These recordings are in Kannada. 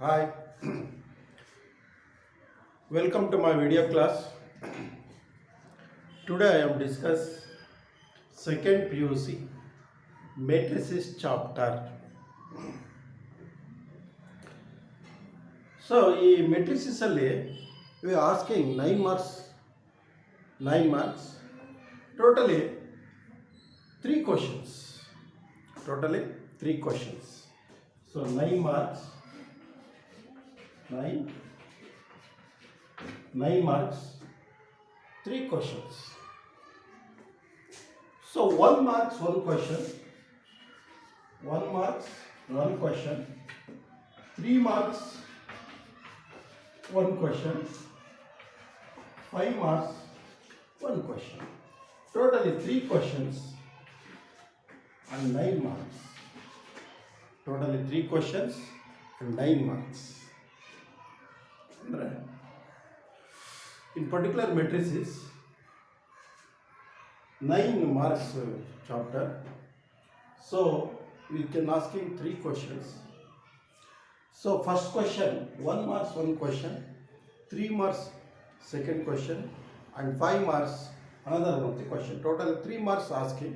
Hi, welcome to my video class. Today I am discuss second PUC matrices chapter. So, ಈ matrices ಅಲ್ಲಿ we are asking 9 marks, totally 3 questions. Totally 3 questions. So 9 marks, 9 marks, 3 questions. So 1 marks 1 question, 1 marks 1 question, 3 marks 1 question, 5 marks 1 question. Totally 3 questions and 9 marks. Totally 3 questions and 9 marks. In particular matrices, 9 marks chapter. So we can ask him 3 questions. So first question, 1 marks 1 question, 3 marks second question, and 5 marks another one question. Total 3 marks asking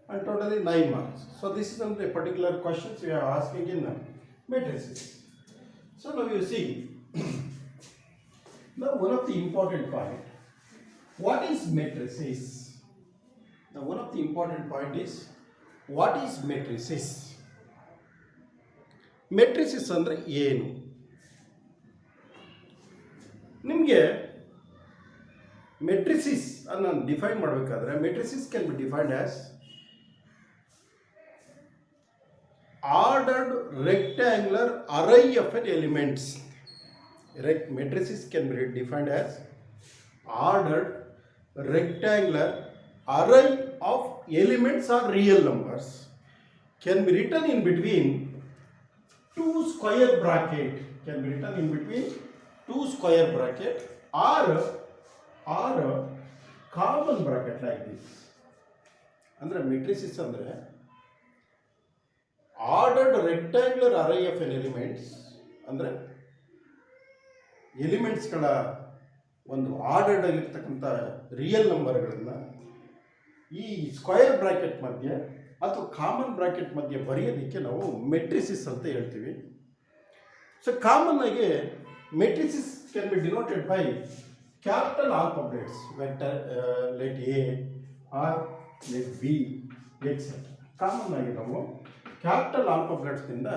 and totally 9 marks. So this is the particular questions we are asking in matrices. So now you see, now one of the important point, what is matrices? Now one of the important point is, what is matrices? Matrices ಅಂದರೆ ಏನು? ನಿಮಗೆ matrices ಅನ್ನು ಡಿಫೈನ್ ಮಾಡಬೇಕಾದ್ರೆ matrices can be defined as ordered rectangular array of elements. Matrices can be defined as ordered rectangular array of elements or real numbers, can be written in between two square bracket, or common bracket like this. ಅಂದ್ರೆ matrices ಅಂದ್ರೆ ordered rectangular array of elements, ಅಂದ್ರೆ ಎಲಿಮೆಂಟ್ಸ್ಗಳ ಒಂದು ಆರ್ಡರ್ಡ್ ಆಗಿರ್ತಕ್ಕಂಥ ರಿಯಲ್ ನಂಬರ್ಗಳನ್ನು ಈ ಸ್ಕ್ವಯರ್ ಬ್ರಾಕೆಟ್ ಮಧ್ಯೆ ಅಥವಾ ಕಾಮನ್ ಬ್ರಾಕೆಟ್ ಮಧ್ಯೆ ಬರೆಯೋದಕ್ಕೆ ನಾವು ಮೆಟ್ರಿಸಿಸ್ ಅಂತ ಹೇಳ್ತೀವಿ. ಸೊ ಕಾಮನ್ ಆಗಿ matrices can be denoted by capital alphabets, vector let A or let B etcetera. Common ಆಗಿ ನಾವು ಕ್ಯಾಪಿಟಲ್ ಆಲ್ಫಾಬೆಟ್ಸ್ನಿಂದ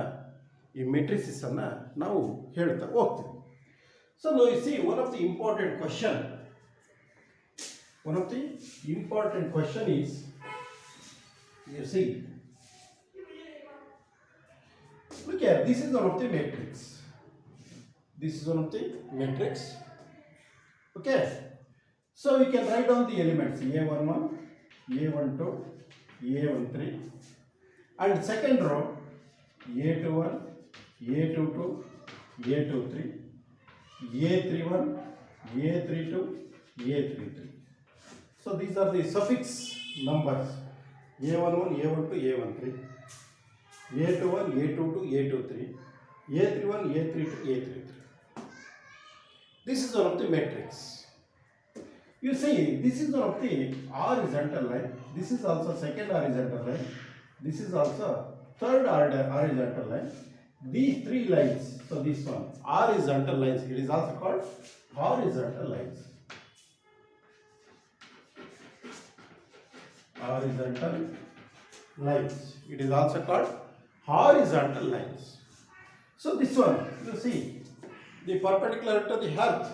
ಈ ಮೆಟ್ರಿಸಿಸನ್ನು ನಾವು ಹೇಳ್ತಾ ಹೋಗ್ತೀವಿ. So now you see, one of the important question is, you see, look here, this is one of the matrix. Okay, so we can write down the elements a11, a12, a13, and second row a21, a22, a23, a31, a32, a33. So these are the suffix numbers a11, a12, a13, a21, a22, a23, a31, a32, a33. This is one of the matrix. You see, this is one of the horizontal line. This is also second horizontal line. This is also third horizontal line. These 3 lines, so this one, horizontal lines, it is also called horizontal lines. Horizontal lines, it is also called horizontal lines. So this one, you see, the perpendicular to the earth,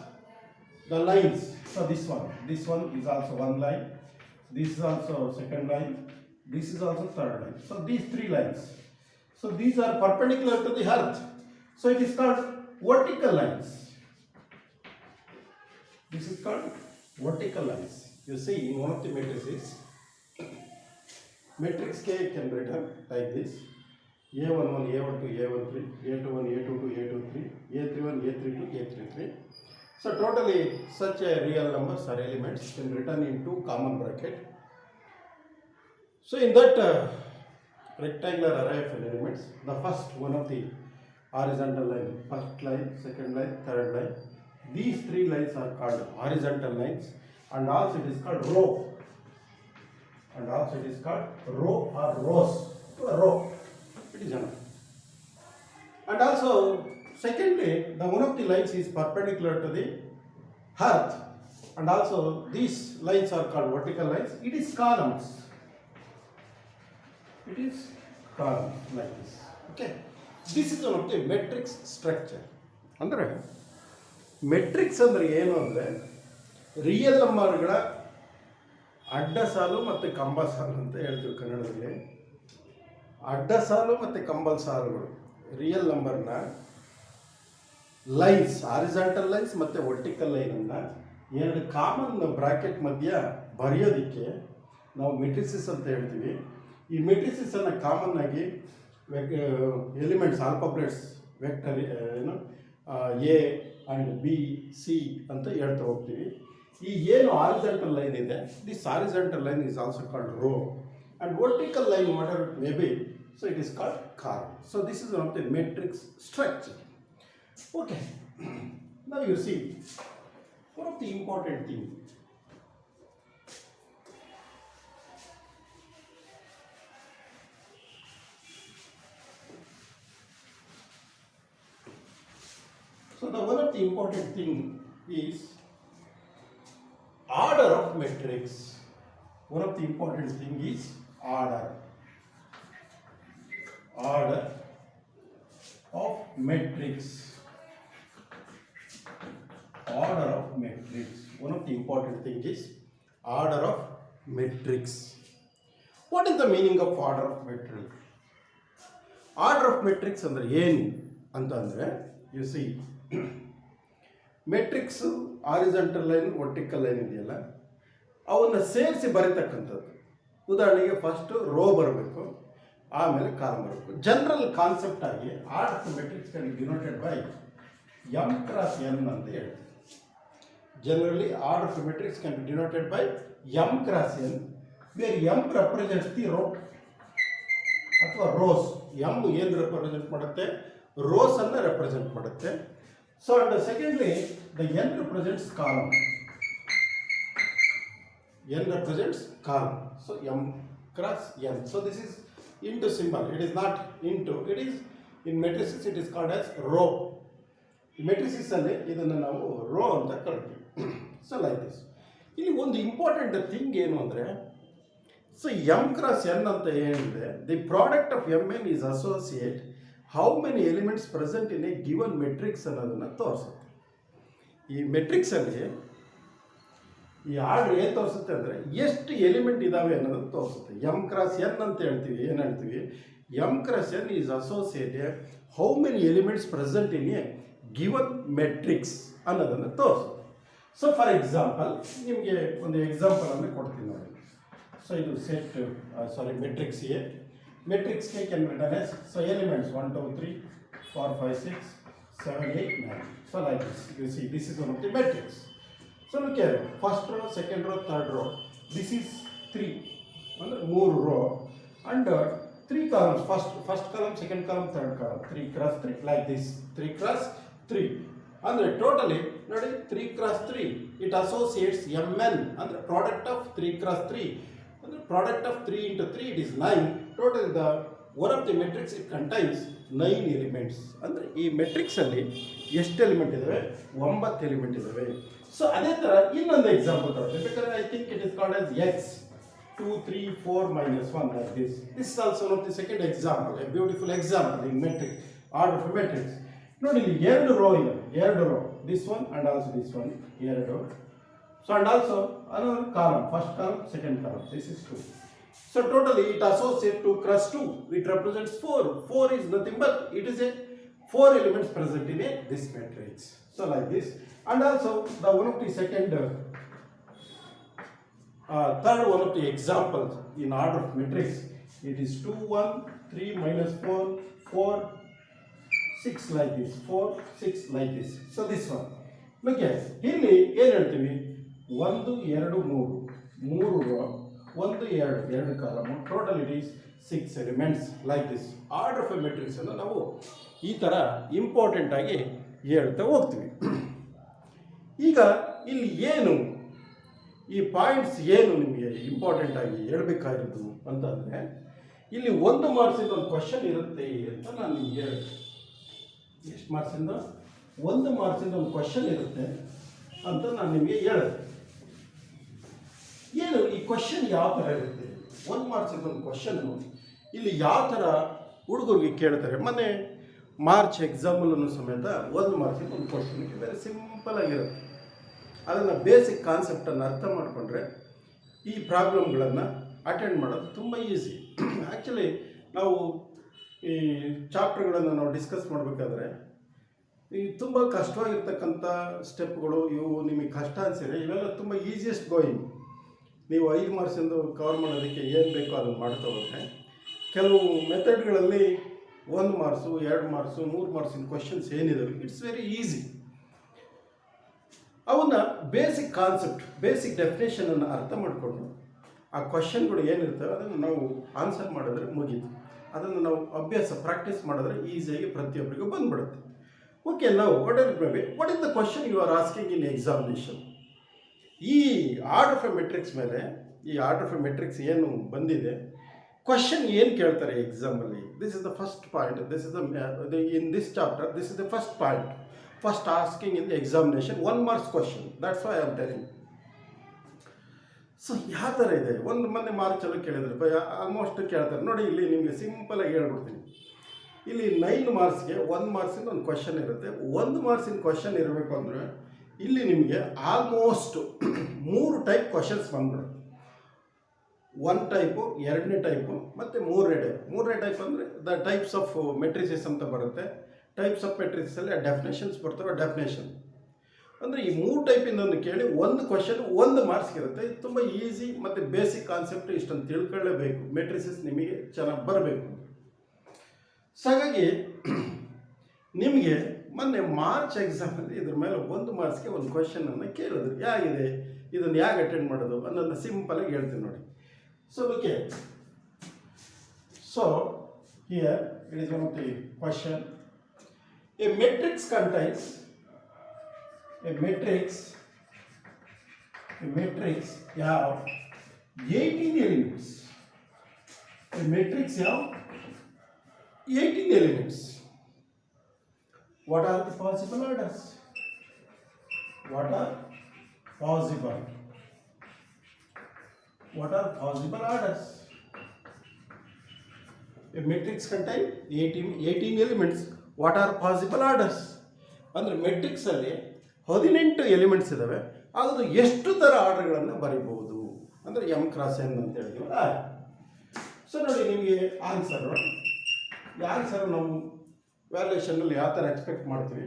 the lines, so this one is also one line, this is also second line, this is also third line. So these 3 lines, so these are perpendicular to the earth, so it is called vertical lines. This is called vertical lines. You see, in one of the matrices, matrix K can be written like this: a11, a12, a13, a21, a22, a23, a31, a32, a33. So totally such a real numbers or elements can be written into common bracket. So in that rectangular array of elements, the first one of the horizontal line, first line, second line, third line. These three lines are called horizontal lines, and also it is called row. And also it is called row or rows. Row. It is enough. And also, secondly, the one of the lines is perpendicular to the earth, and also these lines are called vertical lines. It is columns. It is columns like this. Okay. This is one of the matrix structure. ಅಂದರೆ ಮೆಟ್ರಿಕ್ಸ್ ಅಂದರೆ ಏನು ಅಂದರೆ ರಿಯಲ್ ನಂಬರ್ಗಳ ಅಡ್ಡ ಸಾಲು ಮತ್ತು ಕಂಬ ಸಾಲು ಅಂತ ಹೇಳ್ತೀವಿ ಕನ್ನಡದಲ್ಲಿ. ಅಡ್ಡ ಸಾಲು ಮತ್ತು ಕಂಬಲ್ ಸಾಲುಗಳು ರಿಯಲ್ ನಂಬರ್ನ ಲೈನ್ಸ್, ಹಾರಿಜಾಂಟಲ್ ಲೈನ್ಸ್ ಮತ್ತು ವರ್ಟಿಕಲ್ ಲೈನನ್ನು ಎರಡು ಕಾಮನ್ ಬ್ರಾಕೆಟ್ ಮಧ್ಯ ಬರೆಯೋದಕ್ಕೆ ನಾವು ಮೆಟ್ರಿಸಿಸ್ ಅಂತ ಹೇಳ್ತೀವಿ. ಈ ಮೆಟ್ರಿಸಿಸನ್ನು ಕಾಮನ್ ಆಗಿ ಎಲಿಮೆಂಟ್ಸ್ ಆಲ್ಫಾಬೆಟ್ಸ್ ವೆಕ್ಟರ್ ಏನು ಎ ಆ್ಯಂಡ್ ಬಿ ಸಿ ಅಂತ ಹೇಳ್ತಾ ಹೋಗ್ತೀವಿ. ಈ ಏನು ಹಾರಿಜಾಂಟಲ್ ಲೈನ್ ಇದೆ, this horizontal line is also called row, and vertical line whatever it may be, so it is called column. So this is one of the matrix structure. Okay. Now you see one of the important thing. So the one of the important thing is order of matrix. One of the important thing is order. Order of matrix. Order of matrix. One of the important thing is order of matrix. What is the meaning of order of matrix? Order of matrix ಅಂದರೆ ಏನು ಅಂತಂದರೆ, U C matrix horizontal line vertical line ಇದೆಯಲ್ಲ, ಅವನ್ನು ಸೇರಿಸಿ ಬರೀತಕ್ಕಂಥದ್ದು. ಉದಾಹರಣೆಗೆ ಫಸ್ಟು ರೋ ಬರಬೇಕು, ಆಮೇಲೆ ಕಾಲಮ್ ಬರಬೇಕು. ಜನರಲ್ ಕಾನ್ಸೆಪ್ಟ್ ಆಗಿ order of matrix can be denoted by M cross N ಅಂತ ಹೇಳ್ತೀವಿ. Generally order of matrix can be denoted by M cross N, where M represents the row ಅಥವಾ ರೋಸ್. ಎಮ್ ಏನು ರೆಪ್ರೆಸೆಂಟ್ ಮಾಡುತ್ತೆ? ರೋಸ್ ಅನ್ನು ರೆಪ್ರೆಸೆಂಟ್ ಮಾಡುತ್ತೆ. So and secondly the N represents column. N represents column. So M cross N. So this is into symbol. It is not into. It is in matrices. It is called as row. Matrices ಅಲ್ಲಿ ಇದನ್ನು ನಾವು ರೋ ಅಂತ ಕರಿತೀವಿ. So like this. ಇಲ್ಲಿ ಒಂದು ಇಂಪಾರ್ಟೆಂಟ್ ಥಿಂಗ್ ಏನು ಅಂದರೆ, ಸೊ ಎಮ್ ಕ್ರಾಸ್ ಎನ್ ಅಂತ ಏನಿದೆ, the product of M N is associate how many elements present in a given matrix ಅನ್ನೋದನ್ನು ತೋರಿಸುತ್ತೆ. ಈ ಮೆಟ್ರಿಕ್ಸಲ್ಲಿ ಈ ಆರ್ಡರ್ ಏನು ತೋರಿಸುತ್ತೆ ಅಂದರೆ ಎಷ್ಟು ಎಲಿಮೆಂಟ್ ಇದ್ದಾವೆ ಅನ್ನೋದನ್ನು ತೋರಿಸುತ್ತೆ. ಎಮ್ ಕ್ರಾಸ್ ಎನ್ ಅಂತ ಹೇಳ್ತೀವಿ. ಏನು ಹೇಳ್ತೀವಿ? M cross N is associated how many elements present in a given matrix ಅನ್ನೋದನ್ನು ತೋರಿಸುತ್ತೆ. ಸೊ ಫಾರ್ ಎಕ್ಸಾಂಪಲ್, ನಿಮಗೆ ಒಂದು ಎಕ್ಸಾಂಪಲನ್ನು ಕೊಡ್ತೀನಿ ನೋಡಿ. ಸೊ ಇದು ಸೆಟ್ ಮೆಟ್ರಿಕ್ಸ್ ಎ. ಮೆಟ್ರಿಕ್ಸ್ಗೆ can be written as, so elements 1 2 3 4 5 6 7 8 9. So like this you see, this is one of the matrix. So look here, first row, second row, third row. This is 3. ಅಂದರೆ 3 row and 3 columns. First column, second column, third column. 3 cross 3 like this. 3 cross 3. ಅಂದರೆ ಟೋಟಲಿ ನೋಡಿ 3 cross 3. It associates mn. ಅಂದರೆ ಪ್ರಾಡಕ್ಟ್ ಆಫ್ 3 cross 3. ಅಂದರೆ product of 3 into 3 it is 9. Total the one of the matrix it contains 9 elements. ಅಂದರೆ ಈ ಮೆಟ್ರಿಕ್ಸಲ್ಲಿ ಎಷ್ಟು ಎಲಿಮೆಂಟ್ ಇದ್ದಾವೆ? 9 ಎಲಿಮೆಂಟ್ ಇದ್ದಾವೆ. ಸೊ ಅದೇ ಥರ ಇನ್ನೊಂದು ಎಕ್ಸಾಂಪಲ್ ತಗೊಳ್ತೀವಿ. ಬೇಕಾದ್ರೆ I think it is called as X 2 3 4 -1 like this. This is also one of the second example, a beautiful example in matrix, order of matrix. ನೋಡಿ ಇಲ್ಲಿ 2 ರೋ ಇದೆ, 2 rho, this one and also this one, 2. So and also another column, first column, second column, this is 2. So totally it associates 2 cross 2, it represents 4. 4 is nothing but it is a 4 elements present in this matrix. So like this. And also the one of the second third one of the examples in order of matrix, it is 2 1 3 -4 4 6 like this, 4 6 like this. So this one look here, ಇಲ್ಲಿ ಏನು ಹೇಳ್ತೀವಿ? 1 2 3 row, 1 2 2 column, total it is 6 elements like this. Order of A ಮೆಟ್ರಿಕ್ಸನ್ನು ನಾವು ಈ ಥರ ಇಂಪಾರ್ಟೆಂಟಾಗಿ ಹೇಳ್ತಾ ಹೋಗ್ತೀವಿ. ಈಗ ಇಲ್ಲಿ ಏನು ಈ ಪಾಯಿಂಟ್ಸ್ ಏನು ನಿಮಗೆ ಇಂಪಾರ್ಟೆಂಟಾಗಿ ಹೇಳಬೇಕಾಗಿರೋದು ಅಂತಂದರೆ, ಇಲ್ಲಿ 1 ಮಾರ್ಕ್ಸಿಂದ ಒಂದು ಕ್ವಶನ್ ಇರುತ್ತೆ ಅಂತ ನಾನು ನಿಮ್ಗೆ ಹೇಳಿದೆ. ಎಷ್ಟು ಮಾರ್ಕ್ಸಿಂದ? 1 ಮಾರ್ಕ್ಸಿಂದ ಒಂದು ಕ್ವಶನ್ ಇರುತ್ತೆ ಅಂತ ನಾನು ನಿಮಗೆ ಹೇಳಿದೆ. ಏನು ಈ ಕ್ವಶನ್ ಯಾವ ಥರ ಇರುತ್ತೆ? 1 ಮಾರ್ಕ್ಸಿಂದ ಒಂದು ಕ್ವಶನ್ನು ಇಲ್ಲಿ ಯಾವ ಥರ ಹುಡುಗರಿಗೆ ಕೇಳ್ತಾರೆ. ಮೊನ್ನೆ ಮಾರ್ಚ್ ಎಕ್ಸಾಮಲ್ಲೂ ಸಮೇತ 1 ಮಾರ್ಕ್ಸಿಂದ ಒಂದು ಕ್ವಶನ್ಗೆ ವೆರಿ ಸಿಂಪಲ್ ಆಗಿರುತ್ತೆ. ಅದನ್ನು ಬೇಸಿಕ್ ಕಾನ್ಸೆಪ್ಟನ್ನು ಅರ್ಥ ಮಾಡಿಕೊಂಡ್ರೆ ಈ ಪ್ರಾಬ್ಲಮ್ಗಳನ್ನು ಅಟೆಂಡ್ ಮಾಡೋದು ತುಂಬ ಈಸಿ. ಆ್ಯಕ್ಚುಲಿ ನಾವು ಈ ಚಾಪ್ಟರ್ಗಳನ್ನು ನಾವು ಡಿಸ್ಕಸ್ ಮಾಡಬೇಕಾದ್ರೆ ಈ ತುಂಬ ಕಷ್ಟವಾಗಿರ್ತಕ್ಕಂಥ ಸ್ಟೆಪ್ಗಳು ಇವು ನಿಮಗೆ ಕಷ್ಟ ಅನಿಸಿದ್ರೆ ಇವೆಲ್ಲ ತುಂಬ ಈಸಿಯೆಸ್ಟ್ ಗೋಯಿಂಗ್. ನೀವು 5 ಮಾರ್ಕ್ಸಿಂದು ಕವರ್ ಮಾಡೋದಕ್ಕೆ ಏನು ಬೇಕೋ ಅದನ್ನು ಮಾಡ್ತಾ ಹೋದರೆ, ಕೆಲವು ಮೆಥಡ್ಗಳಲ್ಲಿ 1 ಮಾರ್ಕ್ಸು 2 ಮಾರ್ಕ್ಸು 3 ಮಾರ್ಕ್ಸಿನ ಕ್ವಶನ್ಸ್ ಏನಿದಾವೆ ಇಟ್ಸ್ ವೆರಿ ಈಸಿ. ಅವನ್ನ ಬೇಸಿಕ್ ಕಾನ್ಸೆಪ್ಟ್ ಬೇಸಿಕ್ ಡೆಫಿನೇಷನನ್ನು ಅರ್ಥ ಮಾಡಿಕೊಂಡು ಆ ಕ್ವಶನ್ಗಳು ಏನಿರ್ತವೆ ಅದನ್ನು ನಾವು ಆನ್ಸರ್ ಮಾಡಿದ್ರೆ ಮುಗೀತು. ಅದನ್ನು ನಾವು ಅಭ್ಯಾಸ ಪ್ರಾಕ್ಟೀಸ್ ಮಾಡಿದ್ರೆ ಈಸಿಯಾಗಿ ಪ್ರತಿಯೊಬ್ಬರಿಗೂ ಬಂದ್ಬಿಡುತ್ತೆ. ಓಕೆ, ನಾವು what is the question you are asking in examination? ಈ ಆರ್ಡರ್ ಆಫ್ ಎ ಮೆಟ್ರಿಕ್ಸ್ ಮೇಲೆ, ಈ ಆರ್ಡರ್ ಆಫ್ ಎ ಮೆಟ್ರಿಕ್ಸ್ ಏನು ಬಂದಿದೆ, ಕ್ವಶನ್ ಏನು ಕೇಳ್ತಾರೆ ಎಕ್ಸಾಮಲ್ಲಿ? This is the first point. This is the in this chapter this is the first point. First asking in the examination 1 marks question. That's why I am telling. So ಯಾವ ಥರ ಇದೆ? ಒಂದು ಮೊನ್ನೆ ಮಾರ್ಚಲ್ಲೂ ಕೇಳಿದ್ರೆ ಆಲ್ಮೋಸ್ಟ್ ಕೇಳ್ತಾರೆ ನೋಡಿ. ಇಲ್ಲಿ ನಿಮಗೆ ಸಿಂಪಲಾಗಿ ಹೇಳ್ಬಿಡ್ತೀನಿ. ಇಲ್ಲಿ 9 ಮಾರ್ಕ್ಸ್ಗೆ 1 ಮಾರ್ಕ್ಸಿಂದ ಒಂದು ಕ್ವಶನ್ ಇರುತ್ತೆ. 1 ಮಾರ್ಕ್ಸಿನ ಕ್ವಶನ್ ಇರಬೇಕು ಅಂದರೆ ಇಲ್ಲಿ ನಿಮಗೆ ಆಲ್ಮೋಸ್ಟ್ 3 ಟೈಪ್ ಕ್ವಶನ್ಸ್ ಬಂದ್ಬಿಡುತ್ತೆ. 1 ಟೈಪು, 2ನೇ ಟೈಪು ಮತ್ತು 3ನೇ ಟೈಪ್. 3ನೇ ಟೈಪ್ ಅಂದರೆ ದ ಟೈಪ್ಸ್ ಆಫ್ ಮೆಟ್ರಿಸಸ್ ಅಂತ ಬರುತ್ತೆ. ಟೈಪ್ಸ್ ಆಫ್ ಮೆಟ್ರಿಕ್ಸಲ್ಲಿ ಡೆಫಿನೇಷನ್ಸ್ ಬರ್ತವೆ. ಡೆಫಿನೇಷನ್ ಅಂದರೆ ಈ 3 ಟೈಪಿಂದೊಂದು ಕೇಳಿ 1 ಕ್ವಶನ್ 1 ಮಾರ್ಕ್ಸ್ ಇರುತ್ತೆ. ಇದು ತುಂಬ ಈಸಿ ಮತ್ತು ಬೇಸಿಕ್ ಕಾನ್ಸೆಪ್ಟ್. ಇಷ್ಟೊಂದು ತಿಳ್ಕೊಳ್ಳೇಬೇಕು. ಮೆಟ್ರಿಸಸ್ ನಿಮಗೆ ಚೆನ್ನಾಗಿ ಬರಬೇಕು. ಸೊ ಹಾಗಾಗಿ ನಿಮಗೆ ಮೊನ್ನೆ ಮಾರ್ಚ್ ಎಕ್ಸಾಮಲ್ಲಿ ಇದ್ರ ಮೇಲೆ 1 ಮಾರ್ಕ್ಸ್ಗೆ ಒಂದು ಕ್ವಶನನ್ನು ಕೇಳಿದ್ರು. ಹೇಗಿದೆ ಇದನ್ನು ಹೇಗೆ ಅಟೆಂಡ್ ಮಾಡೋದು ಅನ್ನೋದನ್ನ ಸಿಂಪಲಾಗಿ ಹೇಳ್ತೀನಿ ನೋಡಿ. So okay, so here it is one of the question. A matrix contains a matrix have 18 elements. A matrix have 18 elements. What are the possible orders? What are possible? What are possible orders? A matrix contains 18 elements. What are possible orders? ಅಂದರೆ ಮೆಟ್ರಿಕ್ಸಲ್ಲಿ 18 ಎಲಿಮೆಂಟ್ಸ್ ಇದ್ದಾವೆ. ಅದು ಎಷ್ಟು ಥರ ಆರ್ಡರ್ಗಳನ್ನು ಬರೀಬಹುದು ಅಂದರೆ M × N ಅಂತ ಹೇಳ್ತೀವಿ. ಸೊ ನೋಡಿ, ನಿಮಗೆ ಆನ್ಸರು ನಾವು ವ್ಯಾಲ್ಯೂಯೇಷನಲ್ಲಿ ಯಾವ ಥರ ಎಕ್ಸ್ಪೆಕ್ಟ್ ಮಾಡ್ತೀವಿ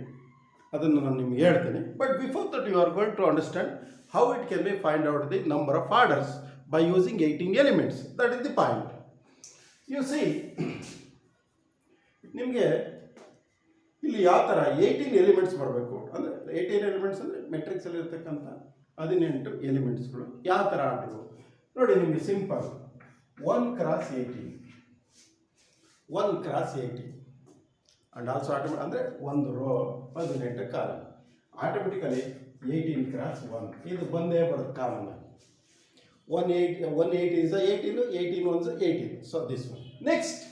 ಅದನ್ನು ನಾನು ನಿಮ್ಗೆ ಹೇಳ್ತೀನಿ. But before that you are going to understand how it can be find out the number of orders by using 18 elements. That is the point. You see, ನಿಮಗೆ ಇಲ್ಲಿ ಯಾವ ಥರ 18 ಎಲಿಮೆಂಟ್ಸ್ ಬರಬೇಕು ಅಂದರೆ 18 ಎಲಿಮೆಂಟ್ಸ್ ಅಂದರೆ ಮೆಟ್ರಿಕ್ಸಲ್ಲಿ ಇರ್ತಕ್ಕಂಥ 18 ಎಲಿಮೆಂಟ್ಸ್ಗಳು ಯಾವ ಥರ ಆರ್ಡರು ನೋಡಿ. ನಿಮಗೆ ಸಿಂಪಲ್ 1 × 18 ಆ್ಯಂಡ್ ಆಲ್ಸೋ ಅಂದರೆ ಒಂದು ರೋ 18 ಕಾಲಮ್. ಆಟೋಮೆಟಿಕಲಿ 18 × 1 ಇದು ಬಂದೇ ಬರುತ್ತೆ column. 1 8 is 18, 18 1s 18. So this one. Next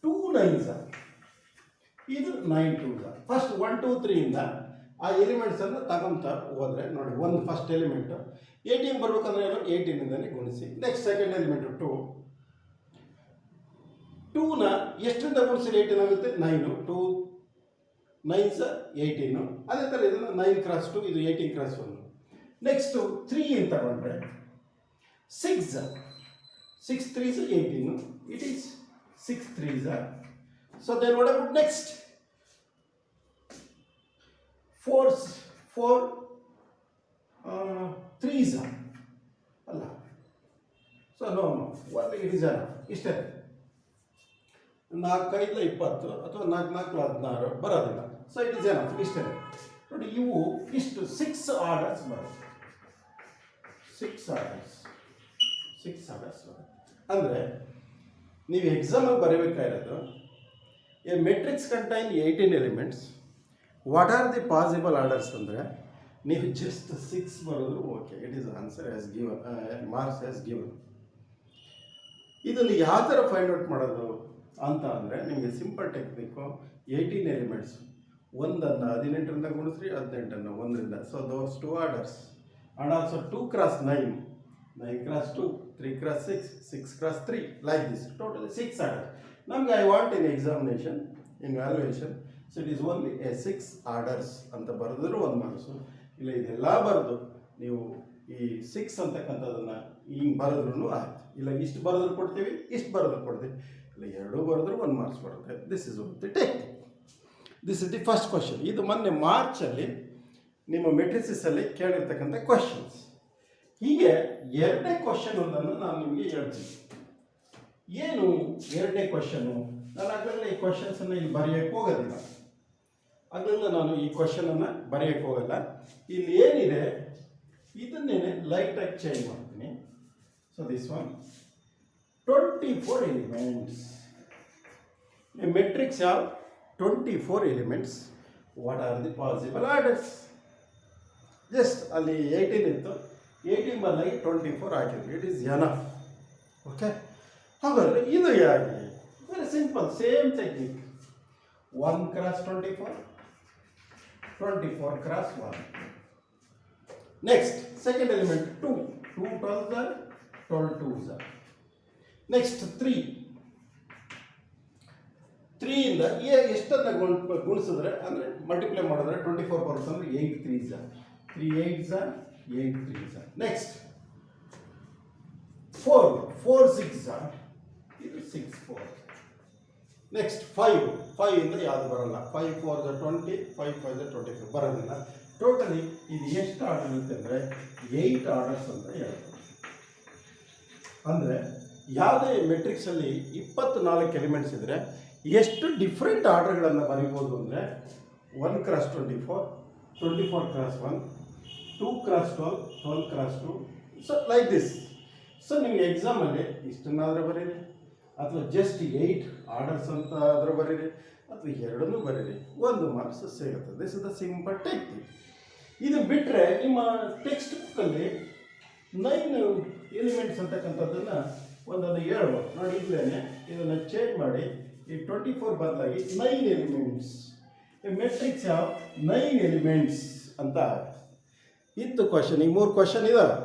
2 9s ಇದು 9 2s. ಫಸ್ಟ್ 1 2 3 ಇಂದ ಆ ಎಲಿಮೆಂಟ್ಸನ್ನು ತಗೊಂತಾ ಹೋದರೆ ನೋಡಿ, ಒಂದು ಫಸ್ಟ್ ಎಲಿಮೆಂಟು 18 ಬರಬೇಕಂದ್ರೆ ಏನು 18 ಇಂದನೇ ಗುಣಿಸಿ. ನೆಕ್ಸ್ಟ್ ಸೆಕೆಂಡ್ ಎಲಿಮೆಂಟು 2ನ ಎಷ್ಟರಿಂದ ಗುಣಿಸಿ 18 ಆಗುತ್ತೆ? 9. 2 9s 18. ಅದೇ ಥರ ಇದನ್ನು 9 × 2 ಇದು 18 × 1. ನೆಕ್ಸ್ಟು 3 ಅಂತ ತಗೊಂಡ್ರೆ 6 3s 18. It is 6 3s. So then what about next? 4 3s ಅಲ್ಲ. So no one it is ಇಷ್ಟೇ. 4 5 20 ಅಥವಾ 4 4 16 ಬರೋದಿಲ್ಲ. ಸೊ ಇಟ್ ಇಸ್ ಇಷ್ಟೇ ನೋಡಿ. ಇವು ಇಷ್ಟು 6 ಆರ್ಡರ್ಸ್ ಬರುತ್ತೆ. 6 ಆರ್ಡರ್ಸ್ ಬರುತ್ತೆ. ಅಂದರೆ ನೀವು ಎಕ್ಸಾಮಲ್ಲಿ ಬರೀಬೇಕಾಗಿರೋದು A matrix contain 18 elements. What are the possible orders ಅಂದರೆ ನೀವು ಜಸ್ಟ್ 6 ಬರೋದು okay, it is answer as given, marks as given. ಇದನ್ನು ಯಾವ ಥರ ಫೈಂಡ್ ಔಟ್ ಮಾಡೋದು ಅಂತ ಅಂದರೆ ನಿಮಗೆ ಸಿಂಪಲ್ ಟೆಕ್ನಿಕ್ಕು. 18 ಎಲಿಮೆಂಟ್ಸ್, 1ಅನ್ನು 18ರಿಂದ ಗುಣಿಸ್ರಿ, 18ಅನ್ನು 1ರಿಂದ. So those 2 orders and also 2 cross 9, 9 cross 2, 3 cross 6, 6 cross 3, like this. Totally 6 orders. ನಮಗೆ I want in examination, in valuation, so it is only A 6 orders ಅಂತ ಬರೆದ್ರು 1 ಮಾರ್ಕ್ಸು. ಇಲ್ಲ ಇದೆಲ್ಲ ಬರೆದು ನೀವು ಈ 6 ಅಂತಕ್ಕಂಥದ್ದನ್ನು ಹಿಂಗೆ ಬರೆದ್ರೂ ಆಯ್ತು. ಇಲ್ಲ ಇಷ್ಟು ಬರೆದ್ರು ಕೊಡ್ತೀವಿ, ಇಷ್ಟು ಬರೆದ್ರು ಕೊಡ್ತೀವಿ, ಇಲ್ಲ ಎರಡೂ ಬರೆದ್ರು 1 ಮಾರ್ಕ್ಸ್ ಬರುತ್ತೆ. This is one the technique. This is the first question. ಇದು ಮೊನ್ನೆ ಮಾರ್ಚಲ್ಲಿ ನಿಮ್ಮ ಮೆಟ್ರಿಸಿಸಲ್ಲಿ ಕೇಳಿರ್ತಕ್ಕಂಥ ಕ್ವಶನ್ಸ್. ಹೀಗೆ ಎರಡನೇ ಕ್ವಶನ್ ಒಂದನ್ನು ನಾನು ನಿಮಗೆ ಹೇಳ್ತೀನಿ. ಏನು ಎರಡನೇ ಕ್ವಶನು? ನಾನು ಆಗಲೆಲ್ಲ ಈ ಕ್ವಶನ್ಸನ್ನು ಇಲ್ಲಿ ಬರೆಯೋಕ್ಕೆ ಹೋಗೋದಿಲ್ಲ. ಆಗಲೆಲ್ಲ ನಾನು ಈ ಕ್ವಶನನ್ನು ಬರೆಯೋಕ್ಕೆ ಹೋಗಲ್ಲ. ಇಲ್ಲಿ ಏನಿದೆ ಇದನ್ನೇನೆ ಲೈಟಾಗಿ ಚೇಂಜ್ ಮಾಡ್ತೀನಿ. So this one 24 elements. A matrix ಯಾವ 24 elements. What are the possible orders? Just ಅಲ್ಲಿ 18 ಇತ್ತು, 18 ಬದಲಾಗಿ 24 ಹಾಕಿದ್ವಿ. It is enough. ಓಕೆ, ಹಾಗಾದರೆ ಇದು ಹೇಗೆ? Very simple, same technique. 1 cross 24, 24 cross 1. Next second element 2, 2 12s are 12 2s are. Next 3, 3ಇಂದ ಎಷ್ಟನ್ನು ಗುಣಿಸಿದ್ರೆ ಅಂದರೆ ಮಲ್ಟಿಪ್ಲೈ ಮಾಡಿದ್ರೆ 24 ಬರುತ್ತೆ ಅಂದರೆ 8 3s are, 3 8s are, 8 3s are. Next 4, 4 6s are, ಇದು 6 4. ನೆಕ್ಸ್ಟ್ 5, 5ಇಂದ ಯಾವುದು ಬರಲ್ಲ. 5 4s are 20, 5 5s are 25 ಬರೋದಿಲ್ಲ. ಟೋಟಲಿ ಇದು ಎಷ್ಟು ಆರ್ಡರ್ ಇರುತ್ತೆ ಅಂದರೆ 8 ಆರ್ಡರ್ಸ್ ಅಂತ ಹೇಳ್ತಾರೆ. ಅಂದರೆ ಯಾವುದೇ ಮೆಟ್ರಿಕ್ಸಲ್ಲಿ 24 ಎಲಿಮೆಂಟ್ಸ್ ಇದ್ದರೆ ಎಷ್ಟು ಡಿಫ್ರೆಂಟ್ ಆರ್ಡರ್ಗಳನ್ನು ಬರೀಬೋದು ಅಂದರೆ 1 cross 24, 24 cross 1, 2 cross 12, 12 cross 2. So like this. So ನಿಮಗೆ ಎಕ್ಸಾಮಲ್ಲಿ ಇಷ್ಟನ್ನಾದರೂ ಬರೀರಿ, ಅಥವಾ ಜಸ್ಟ್ 8 ಆರ್ಡರ್ಸ್ ಅಂತ ಆದರೂ ಬರೀರಿ, ಅಥವಾ ಎರಡನ್ನೂ ಬರೀರಿ, 1 ಮಾರ್ಕ್ಸ್ ಸಿಗುತ್ತೆ. This is the simple technique. ಇದು ಬಿಟ್ಟರೆ ನಿಮ್ಮ ಟೆಕ್ಸ್ಟ್ ಬುಕ್ಕಲ್ಲಿ 9 ಎಲಿಮೆಂಟ್ಸ್ ಅಂತಕ್ಕಂಥದ್ದನ್ನು ಒಂದೊಂದು ಹೇಳ್ಬೋದು. ನೋಡಿ ಇಲ್ಲೇ ಇದನ್ನು ಚೇಂಜ್ ಮಾಡಿ ಈ 24 ಬದಲಾಗಿ 9 ಎಲಿಮೆಂಟ್ಸ್. ಈ ಮೆಟ್ರಿಕ್ಸ್ ಯಾವ 9 ಎಲಿಮೆಂಟ್ಸ್ ಅಂತ ಇತ್ತು ಕ್ವಶನ್. ಈ 3 ಕ್ವಶನ್ ಇದಾವೆ.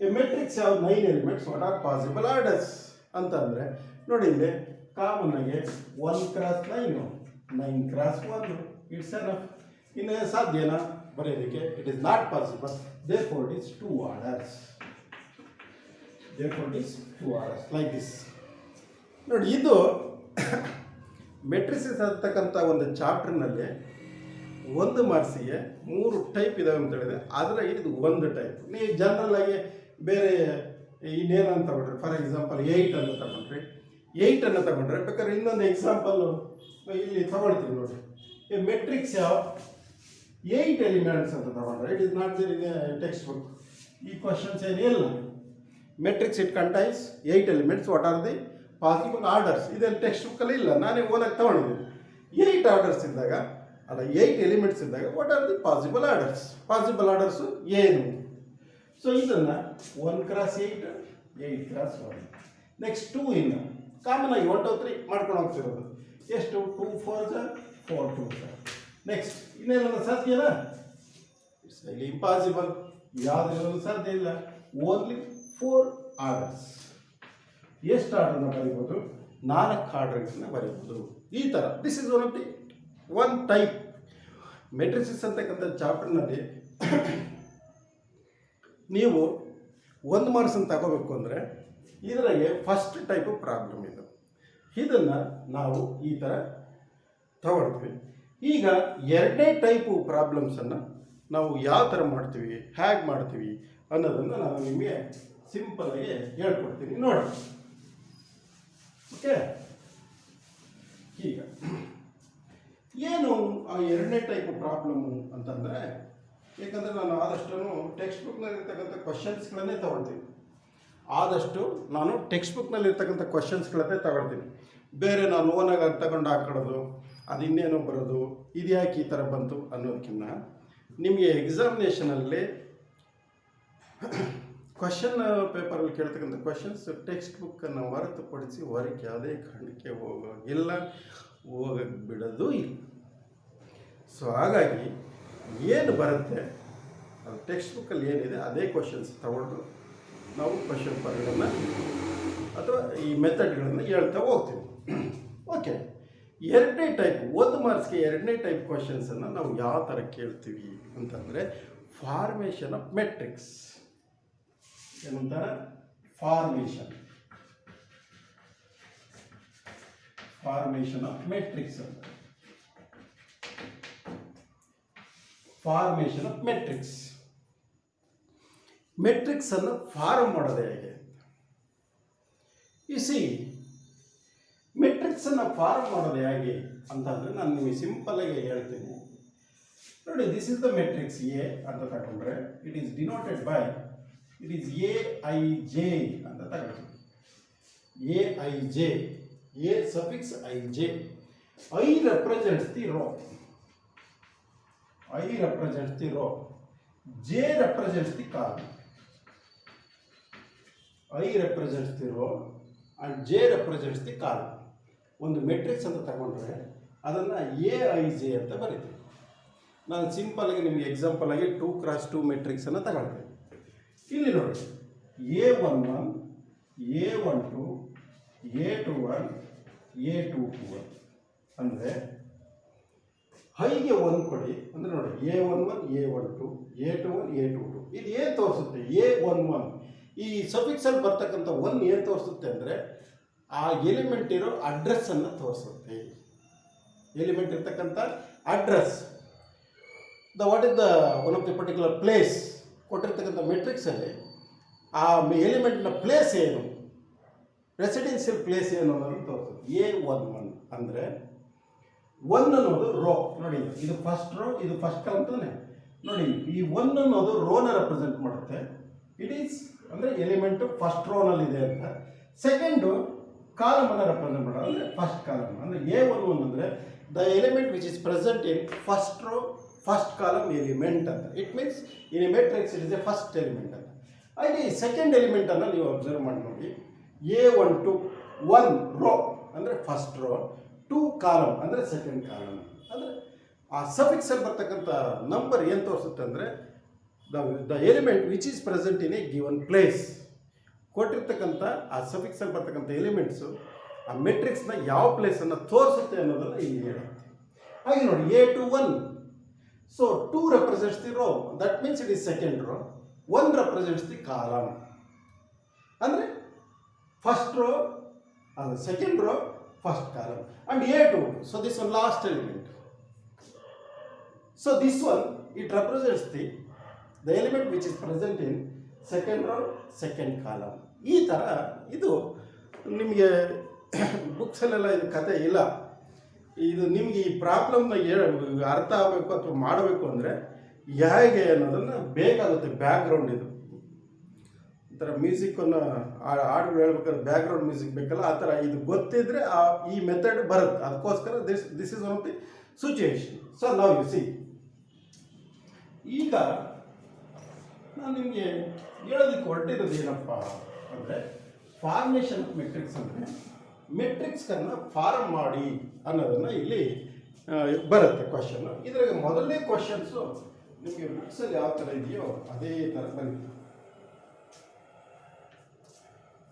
ಈ ಮೆಟ್ರಿಕ್ಸ್ ಯಾವ 9 elements, what R possible orders ಅಂತ ಅಂದರೆ ನೋಡಿ ಇಲ್ಲಿ ಕಾಮನ್ ಆಗಿ 1 ಕ್ರಾಸ್ 9, 9 ಕ್ರಾಸ್ 1, ಇಟ್ಸ್ ಎನಫ್. ಇನ್ನು ಸಾಧ್ಯನಾ ಬರೆಯೋದಕ್ಕೆ? It is not possible. Therefore it is 2 orders. Therefore it is 2 orders like this. ನೋಡಿ ಇದು ಮೆಟ್ರಿಸಿಸ್ ಅಂತಕ್ಕಂಥ ಒಂದು ಚಾಪ್ಟರ್ನಲ್ಲಿ 1 ಮಾರ್ಕ್ಸಿಗೆ 3 ಟೈಪ್ ಇದಾವೆ ಅಂತ ಹೇಳಿದೆ. ಆದರೆ ಇದು ಒಂದು ಟೈಪ್. ನೀವು ಜನರಲ್ ಆಗಿ ಬೇರೆ ಇನ್ನೇನಂತ ತಗೊಂಡ್ರೆ, ಫಾರ್ ಎಕ್ಸಾಂಪಲ್ 8 ಅನ್ನು ತಗೊಂಡ್ರಿ, 8 ಅನ್ನು ತಗೊಂಡ್ರೆ ಬೇಕಾದ್ರೆ ಇನ್ನೊಂದು ಎಕ್ಸಾಂಪಲ್ ಇಲ್ಲಿ ತಗೊಳ್ತೀವಿ ನೋಡಿ. ಈ ಮೆಟ್ರಿಕ್ಸ್ ಯಾವ 8 ಎಲಿಮೆಂಟ್ಸ್ ಅಂತ ತಗೊಂಡ್ರೆ it is not there in textbook. ಈ ಕ್ವಶನ್ಸ್ ಏನಿಲ್ಲ. Matrix it contains 8 elements. What are the possible orders? ಇದೆಲ್ಲ ಟೆಕ್ಸ್ಟ್ ಬುಕ್ಕಲ್ಲಿ ಇಲ್ಲ, ನಾನೇ ಓದಕ್ಕೆ ತಗೊಂಡಿದ್ದೀನಿ. 8 ಆರ್ಡರ್ಸ್ ಇದ್ದಾಗ, ಅಲ್ಲ 8 ಎಲಿಮೆಂಟ್ಸ್ ಇದ್ದಾಗ what are the possible orders? Possible orders ಏನು? ಸೊ ಇದನ್ನು 1 ಕ್ರಾಸ್ 8, 8 ಕ್ರಾಸ್ 1. ನೆಕ್ಸ್ಟ್ 2 ಇನ್ನು ಕಾಮನ್ ಆಗಿ 1 2 3 ಮಾಡ್ಕೊಂಡು ಹೋಗ್ತಿರೋದು. ಎಷ್ಟು? 2 4s are 4 2s are. Next ಇನ್ನೇನನ್ನ ಸಾಧ್ಯನಾ? It's really impossible. ಯಾವುದೂ ಸಾಧ್ಯ ಇಲ್ಲ. Only 4 orders. ಎಷ್ಟು ಆರ್ಡರ್ನ ಬರೀಬೋದು? 4 ಆರ್ಡರ್ಸ್ನ ಬರೀಬೋದು. ಈ ಥರ this is one of the one type. Matrices ಅಂತಕ್ಕಂಥ ಚಾಪ್ಟರ್ನಲ್ಲಿ ನೀವು 1 ಮಾರ್ಕ್ಸನ್ನು ತಗೋಬೇಕು ಅಂದರೆ ಇದರಾಗೆ ಫಸ್ಟ್ ಟೈಪು ಪ್ರಾಬ್ಲಮ್ ಇದು. ಇದನ್ನು ನಾವು ಈ ಥರ ತಗೊಳ್ತೀವಿ. ಈಗ ಎರಡನೇ ಟೈಪು ಪ್ರಾಬ್ಲಮ್ಸನ್ನು ನಾವು ಯಾವ ಥರ ಮಾಡ್ತೀವಿ, ಹೇಗೆ ಮಾಡ್ತೀವಿ ಅನ್ನೋದನ್ನು ನಾನು ನಿಮಗೆ ಸಿಂಪಲ್ಲಾಗಿ ಹೇಳ್ಕೊಡ್ತೀನಿ ನೋಡಿ. ಓಕೆ, ಈಗ ಏನು ಆ ಎರಡನೇ ಟೈಪು ಪ್ರಾಬ್ಲಮ್ಮು ಅಂತಂದರೆ, ಯಾಕಂದರೆ ನಾನು ಆದಷ್ಟು ಟೆಕ್ಸ್ಟ್ ಬುಕ್ನಲ್ಲಿರ್ತಕ್ಕಂಥ ಕ್ವಶನ್ಸ್ಗಳನ್ನೇ ತಗೊಳ್ತೀನಿ. ಆದಷ್ಟು ನಾನು ಟೆಕ್ಸ್ಟ್ ಬುಕ್ನಲ್ಲಿರ್ತಕ್ಕಂಥ ಕ್ವಶನ್ಸ್ಗಳನ್ನೇ ತಗೊಳ್ತೀನಿ. ಬೇರೆ ನಾನು ಓನಾಗಿ ಅದು ತಗೊಂಡು ಹಾಕೊಳ್ಳೋದು, ಅದು ಇನ್ನೇನೋ ಬರೋದು, ಇದು ಯಾಕೆ ಈ ಥರ ಬಂತು ಅನ್ನೋದಕ್ಕಿಂತ ನಿಮಗೆ ಎಕ್ಸಾಮಿನೇಷನಲ್ಲಿ ಕ್ವಶನ್ ಪೇಪರಲ್ಲಿ ಕೇಳ್ತಕ್ಕಂಥ ಕ್ವಶನ್ಸ್ ಟೆಕ್ಸ್ಟ್ ಬುಕ್ಕನ್ನು ಹೊರತುಪಡಿಸಿ ಹೊರಗೆ ಯಾವುದೇ ಕಾರಣಕ್ಕೆ ಹೋಗಕ್ಕೆ ಬಿಡೋದು ಇಲ್ಲ. ಸೊ ಹಾಗಾಗಿ ಏನು ಬರುತ್ತೆ ಅದು ಟೆಕ್ಸ್ಟ್ ಬುಕ್ಕಲ್ಲಿ ಏನಿದೆ ಅದೇ ಕ್ವಶನ್ಸ್ ತಗೊಂಡು ನಾವು ಕ್ವಶನ್ ಪೇಪರ್ಗಳನ್ನು ಅಥವಾ ಈ ಮೆಥಡ್ಗಳನ್ನು ಹೇಳ್ತಾ ಹೋಗ್ತೀವಿ. ಓಕೆ, ಎರಡನೇ ಟೈಪ್, ಒಂದು ಮಾರ್ಕ್ಸ್ಗೆ ಎರಡನೇ ಟೈಪ್ ಕ್ವಶನ್ಸನ್ನು ನಾವು ಯಾವ ಥರ ಕೇಳ್ತೀವಿ ಅಂತಂದರೆ ಫಾರ್ಮೇಷನ್ ಆಫ್ ಮೆಟ್ರಿಕ್ಸ್. ಏನಂತಾರೆ? ಫಾರ್ಮೇಷನ್ ಆಫ್ ಮೆಟ್ರಿಕ್ಸ್ ಅಂತ. Formation of matrix. ಮೆಟ್ರಿಕ್ಸ್ ಅನ್ನು ಫಾರ್ಮ್ ಮಾಡೋದು ಹೇಗೆ? ಸಿ ಮೆಟ್ರಿಕ್ಸ್ ಅನ್ನು ಫಾರ್ಮ್ ಮಾಡೋದು ಹೇಗೆ ಅಂತಂದರೆ ನಾನು ನಿಮಗೆ ಸಿಂಪಲ್ಲಾಗಿ ಹೇಳ್ತೀನಿ ನೋಡಿ. This is the matrix A ಅಂತ ತಗೊಂಡ್ರೆ it is denoted by it is AIJ ಅಂತ ತಗೊಳ್ತೀವಿ. AIJ, A suffix IJ. I represents the row. J represents the column. I represents the row and J represents the column. ಒಂದು ಮೆಟ್ರಿಕ್ಸ್ ಅಂತ ತಗೊಂಡ್ರೆ ಅದನ್ನು AIJ ಅಂತ ಬರೀತೀವಿ. ನಾನು ಸಿಂಪಲ್ಲಾಗಿ ನಿಮಗೆ ಎಕ್ಸಾಂಪಲ್ ಆಗಿ 2x2 ಮೆಟ್ರಿಕ್ಸನ್ನು ತಗೊಳ್ತೀನಿ. ಇಲ್ಲಿ ನೋಡಿ, A11, A12, A21, A22 ಅಂದರೆ ಹೈಗೆ ಒಂದು ಕೊಡಿ ಅಂದರೆ ನೋಡಿ A11, A12, A21, A22 ಇದು ಏನು ತೋರಿಸುತ್ತೆ? A11 ಈ ಸಫಿಕ್ಸಲ್ಲಿ ಬರ್ತಕ್ಕಂಥ ಒನ್ ಏನು ತೋರಿಸುತ್ತೆ ಅಂದರೆ ಆ ಎಲಿಮೆಂಟ್ ಇರೋ ಅಡ್ರೆಸ್ಸನ್ನು ತೋರಿಸುತ್ತೆ. ಎಲಿಮೆಂಟ್ ಇರ್ತಕ್ಕಂಥ address, what is the one of the particular place ಕೊಟ್ಟಿರ್ತಕ್ಕಂಥ ಮೆಟ್ರಿಕ್ಸಲ್ಲಿ ಆ ಎಲಿಮೆಂಟ್ನ ಪ್ಲೇಸ್ ಏನು, ರೆಸಿಡೆನ್ಷಿಯಲ್ ಪ್ಲೇಸ್ ಏನು ಅನ್ನೋದನ್ನು ತೋರಿಸುತ್ತೆ. A11 ಅಂದರೆ 1 ಅನ್ನೋದು ರೋ. ನೋಡಿ, ಇದು ಫಸ್ಟ್ ರೋ, ಇದು ಫಸ್ಟ್ ಅಂತಾನೆ. ನೋಡಿ, ಈ 1 ಅನ್ನೋದು ರೋನ ರೆಪ್ರೆಸೆಂಟ್ ಮಾಡುತ್ತೆ. ಇಟ್ ಈಸ್ ಅಂದರೆ ಎಲಿಮೆಂಟು ಫಸ್ಟ್ ರೋನಲ್ಲಿದೆ ಅಂತ. ಸೆಕೆಂಡು ಕಾಲಮನ್ನು ರೆಪ್ರೆಸೆಂಟ್ ಮಾಡೋದು ಅಂದರೆ ಫಸ್ಟ್ ಕಾಲಮ್. ಅಂದರೆ A11 ಅಂದರೆ the element which is present in first row first column element ಅಂತ. It means in a matrix it is a first element ಅಂತ. ಹಾಗೆ ಈ ಸೆಕೆಂಡ್ ಎಲಿಮೆಂಟನ್ನು ನೀವು ಅಬ್ಸರ್ವ್ ಮಾಡಿ ನೋಡಿ. A12 1 ರೋ ಅಂದರೆ ಫಸ್ಟ್ ರೋ, 2 ಕಾಲಮ್ ಅಂದರೆ ಸೆಕೆಂಡ್ ಕಾಲಮ್. ಅಂದರೆ ಆ ಸಫಿಕ್ಸಲ್ಲಿ ಬರ್ತಕ್ಕಂಥ ನಂಬರ್ ಏನು ತೋರಿಸುತ್ತೆ ಅಂದರೆ the element which is present in a given place. ಕೊಟ್ಟಿರ್ತಕ್ಕಂಥ ಆ ಸಫಿಕ್ಸಲ್ಲಿ ಬರ್ತಕ್ಕಂಥ ಎಲಿಮೆಂಟ್ಸು ಆ ಮೆಟ್ರಿಕ್ಸ್ನ ಯಾವ ಪ್ಲೇಸನ್ನು ತೋರಿಸುತ್ತೆ ಅನ್ನೋದನ್ನು ಇಲ್ಲಿ ಹೇಳುತ್ತೆ. ಹಾಗೆ ನೋಡಿ A21, so 2 represents the row, that means it is second row. 1 represents the column, ಅಂದರೆ first row and second row first column, and A2, so this one last element. So this one it represents the element which is present in second row second column. ಈ ಥರ ಇದು ನಿಮಗೆ ಬುಕ್ಸಲ್ಲೆಲ್ಲ ಇದು ಕತೆ ಇಲ್ಲ. ಇದು ನಿಮಗೆ ಈ ಪ್ರಾಬ್ಲಮ್ನ ಅರ್ಥ ಆಗಬೇಕು ಅಥವಾ ಮಾಡಬೇಕು ಅಂದರೆ ಹೇಗೆ ಅನ್ನೋದನ್ನು ಬೇಕಾಗುತ್ತೆ. ಬ್ಯಾಕ್ಗ್ರೌಂಡ್ ಇದು ಒಂಥರ ಮ್ಯೂಸಿಕ್ಕನ್ನು ಹಾಡುಗಳು ಹೇಳ್ಬೇಕಾದ್ರೆ ಬ್ಯಾಕ್ಗ್ರೌಂಡ್ ಮ್ಯೂಸಿಕ್ ಬೇಕಲ್ಲ, ಆ ಥರ ಇದು ಗೊತ್ತಿದ್ರೆ ಈ ಮೆಥಡ್ ಬರುತ್ತೆ. ಅದಕ್ಕೋಸ್ಕರ this is one of the situation. So ನಾವು ಯು ಸಿ, ಈಗ ನಾನು ನಿಮಗೆ ಹೇಳೋದಕ್ಕೆ ಹೊರಟಿರೋದು ಏನಪ್ಪ ಅಂದರೆ ಫಾರ್ಮೇಷನ್ ಆಫ್ ಮೆಟ್ರಿಕ್ಸ್ ಅಂದರೆ ಮೆಟ್ರಿಕ್ಸ್ಗಳನ್ನು ಫಾರ್ಮ್ ಮಾಡಿ ಅನ್ನೋದನ್ನು ಇಲ್ಲಿ ಬರುತ್ತೆ ಕ್ವಶನ್ನು. ಇದ್ರಾಗ ಮೊದಲನೇ ಕ್ವಶನ್ಸು ನಿಮಗೆ ಬುಕ್ಸಲ್ಲಿ ಯಾವ ಥರ ಇದೆಯೋ ಅದೇ ಥರ ಬರುತ್ತೆ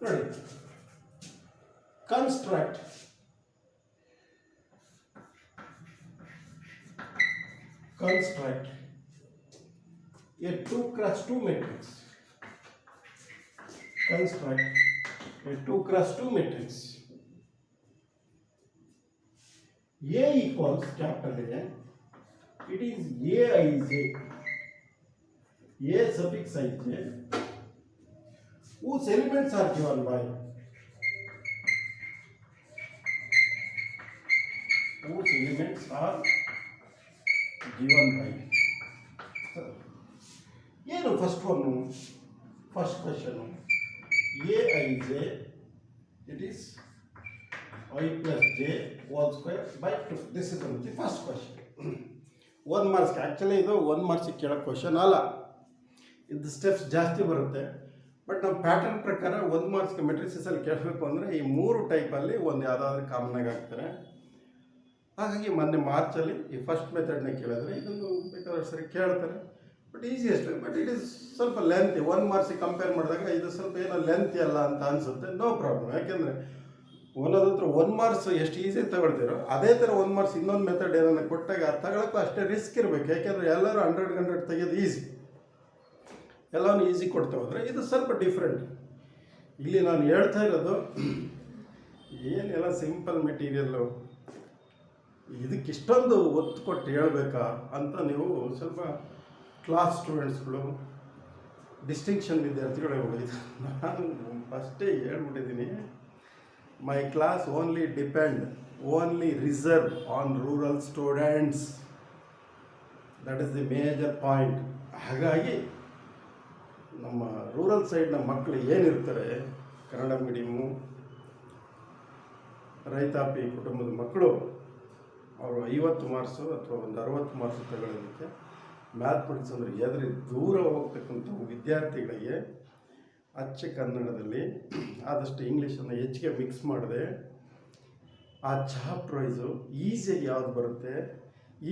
ನೋಡಿ. Construct a 2x2 matrix. Construct a 2x2 matrix. A equals capital A. It is Aij. A suffix ij, whose elements are given by. Whose elements are given by. ಏನು first question, Aij, it is I plus j whole square by 2. This is the first question. 1 marks. Actually ಇದು 1 marks ಕೇಳೋ ಕ್ವಶನ್ ಅಲ್ಲ, ಇದು ಸ್ಟೆಪ್ಸ್ ಜಾಸ್ತಿ ಬರುತ್ತೆ. ಬಟ್ ನಮ್ಮ ಪ್ಯಾಟರ್ನ್ ಪ್ರಕಾರ 1 ಮಾರ್ಕ್ಸ್ಗೆ ಮೆಟ್ರಿಕ್ಸಲ್ಲಿ ಕೇಳಬೇಕು ಅಂದರೆ ಈ 3 ಟೈಪಲ್ಲಿ ಒಂದು ಯಾವುದಾದ್ರೂ ಕಾಮನಾಗಿ ಹಾಕ್ತಾರೆ. ಹಾಗಾಗಿ ಮೊನ್ನೆ ಮಾರ್ಚಲ್ಲಿ ಈ ಫಸ್ಟ್ ಮೆಥಡ್ನ ಕೇಳಿದ್ರೆ ಇದನ್ನು ಬೇಕಾದ್ರೆ ಸರಿ ಕೇಳ್ತಾರೆ. But easiest, but it is ಸ್ವಲ್ಪ ಲೆಂತಿ. 1 ಮಾರ್ಕ್ಸಿಗೆ ಕಂಪೇರ್ ಮಾಡಿದಾಗ ಇದು ಸ್ವಲ್ಪ ಏನೋ ಲೆಂತಿ ಅಲ್ಲ ಅಂತ ಅನಿಸುತ್ತೆ. No problem. ಯಾಕೆಂದರೆ ಒಂದೊಂದ್ರ 1 ಮಾರ್ಕ್ಸ್ ಎಷ್ಟು ಈಸಿ ತಗೊಳ್ತೀರೋ ಅದೇ ಥರ 1 ಮಾರ್ಕ್ಸ್ ಇನ್ನೊಂದು ಮೆಥಡ್ ಏನನ್ನ ಕೊಟ್ಟಾಗ ತಗೊಳ್ಳೋಕ್ಕೂ ಅಷ್ಟೇ ರಿಸ್ಕ್ ಇರಬೇಕು. ಯಾಕೆಂದರೆ ಎಲ್ಲರೂ 100 ತೆಗೆಯೋದು ಈಸಿ, ಎಲ್ಲವೂ ಈಸಿ ಕೊಡ್ತಾ ಹೋದರೆ ಇದು ಸ್ವಲ್ಪ ಡಿಫ್ರೆಂಟ್. ಇಲ್ಲಿ ನಾನು ಹೇಳ್ತಾ ಇರೋದು ಏನೆಲ್ಲ ಸಿಂಪಲ್ ಮೆಟೀರಿಯಲ್ಲು, ಇದಕ್ಕಿಷ್ಟೊಂದು ಒತ್ತು ಕೊಟ್ಟು ಹೇಳ್ಬೇಕಾ ಅಂತ ನೀವು ಸ್ವಲ್ಪ ಕ್ಲಾಸ್ ಸ್ಟೂಡೆಂಟ್ಸ್ಗಳು, ಡಿಸ್ಟಿಂಕ್ಷನ್ ವಿದ್ಯಾರ್ಥಿಗಳು ಹೇಳ್ಬಿಡಿ. ನಾನು ಫಸ್ಟೇ ಹೇಳ್ಬಿಟ್ಟಿದ್ದೀನಿ, my class only reserve on rural students. That is the major point. ಹಾಗಾಗಿ ನಮ್ಮ ರೂರಲ್ ಸೈಡ್ನ ಮಕ್ಕಳು ಏನಿರ್ತಾರೆ, ಕನ್ನಡ ಮೀಡಿಯಮ್ಮು, ರೈತಾಪಿ ಕುಟುಂಬದ ಮಕ್ಕಳು, ಅವರು 50 ಮಾರ್ಕ್ಸು ಅಥವಾ ಒಂದು 60 ಮಾರ್ಕ್ಸು ತಗೊಳ್ಳೋದಕ್ಕೆ ಮ್ಯಾಥಮೆಟಿಕ್ಸ್ ಅಂದರೆ ಎದುರಿ ದೂರ ಹೋಗ್ತಕ್ಕಂಥ ವಿದ್ಯಾರ್ಥಿಗಳಿಗೆ ಅಚ್ಚ ಕನ್ನಡದಲ್ಲಿ ಆದಷ್ಟು ಇಂಗ್ಲೀಷನ್ನು ಹೆಚ್ಚಿಗೆ ಮಿಕ್ಸ್ ಮಾಡಿದೆ ಆ ಚಾಪ್ಟರ್ ವೈಸು ಈಸಿಯಾಗಿ ಯಾವುದು ಬರುತ್ತೆ,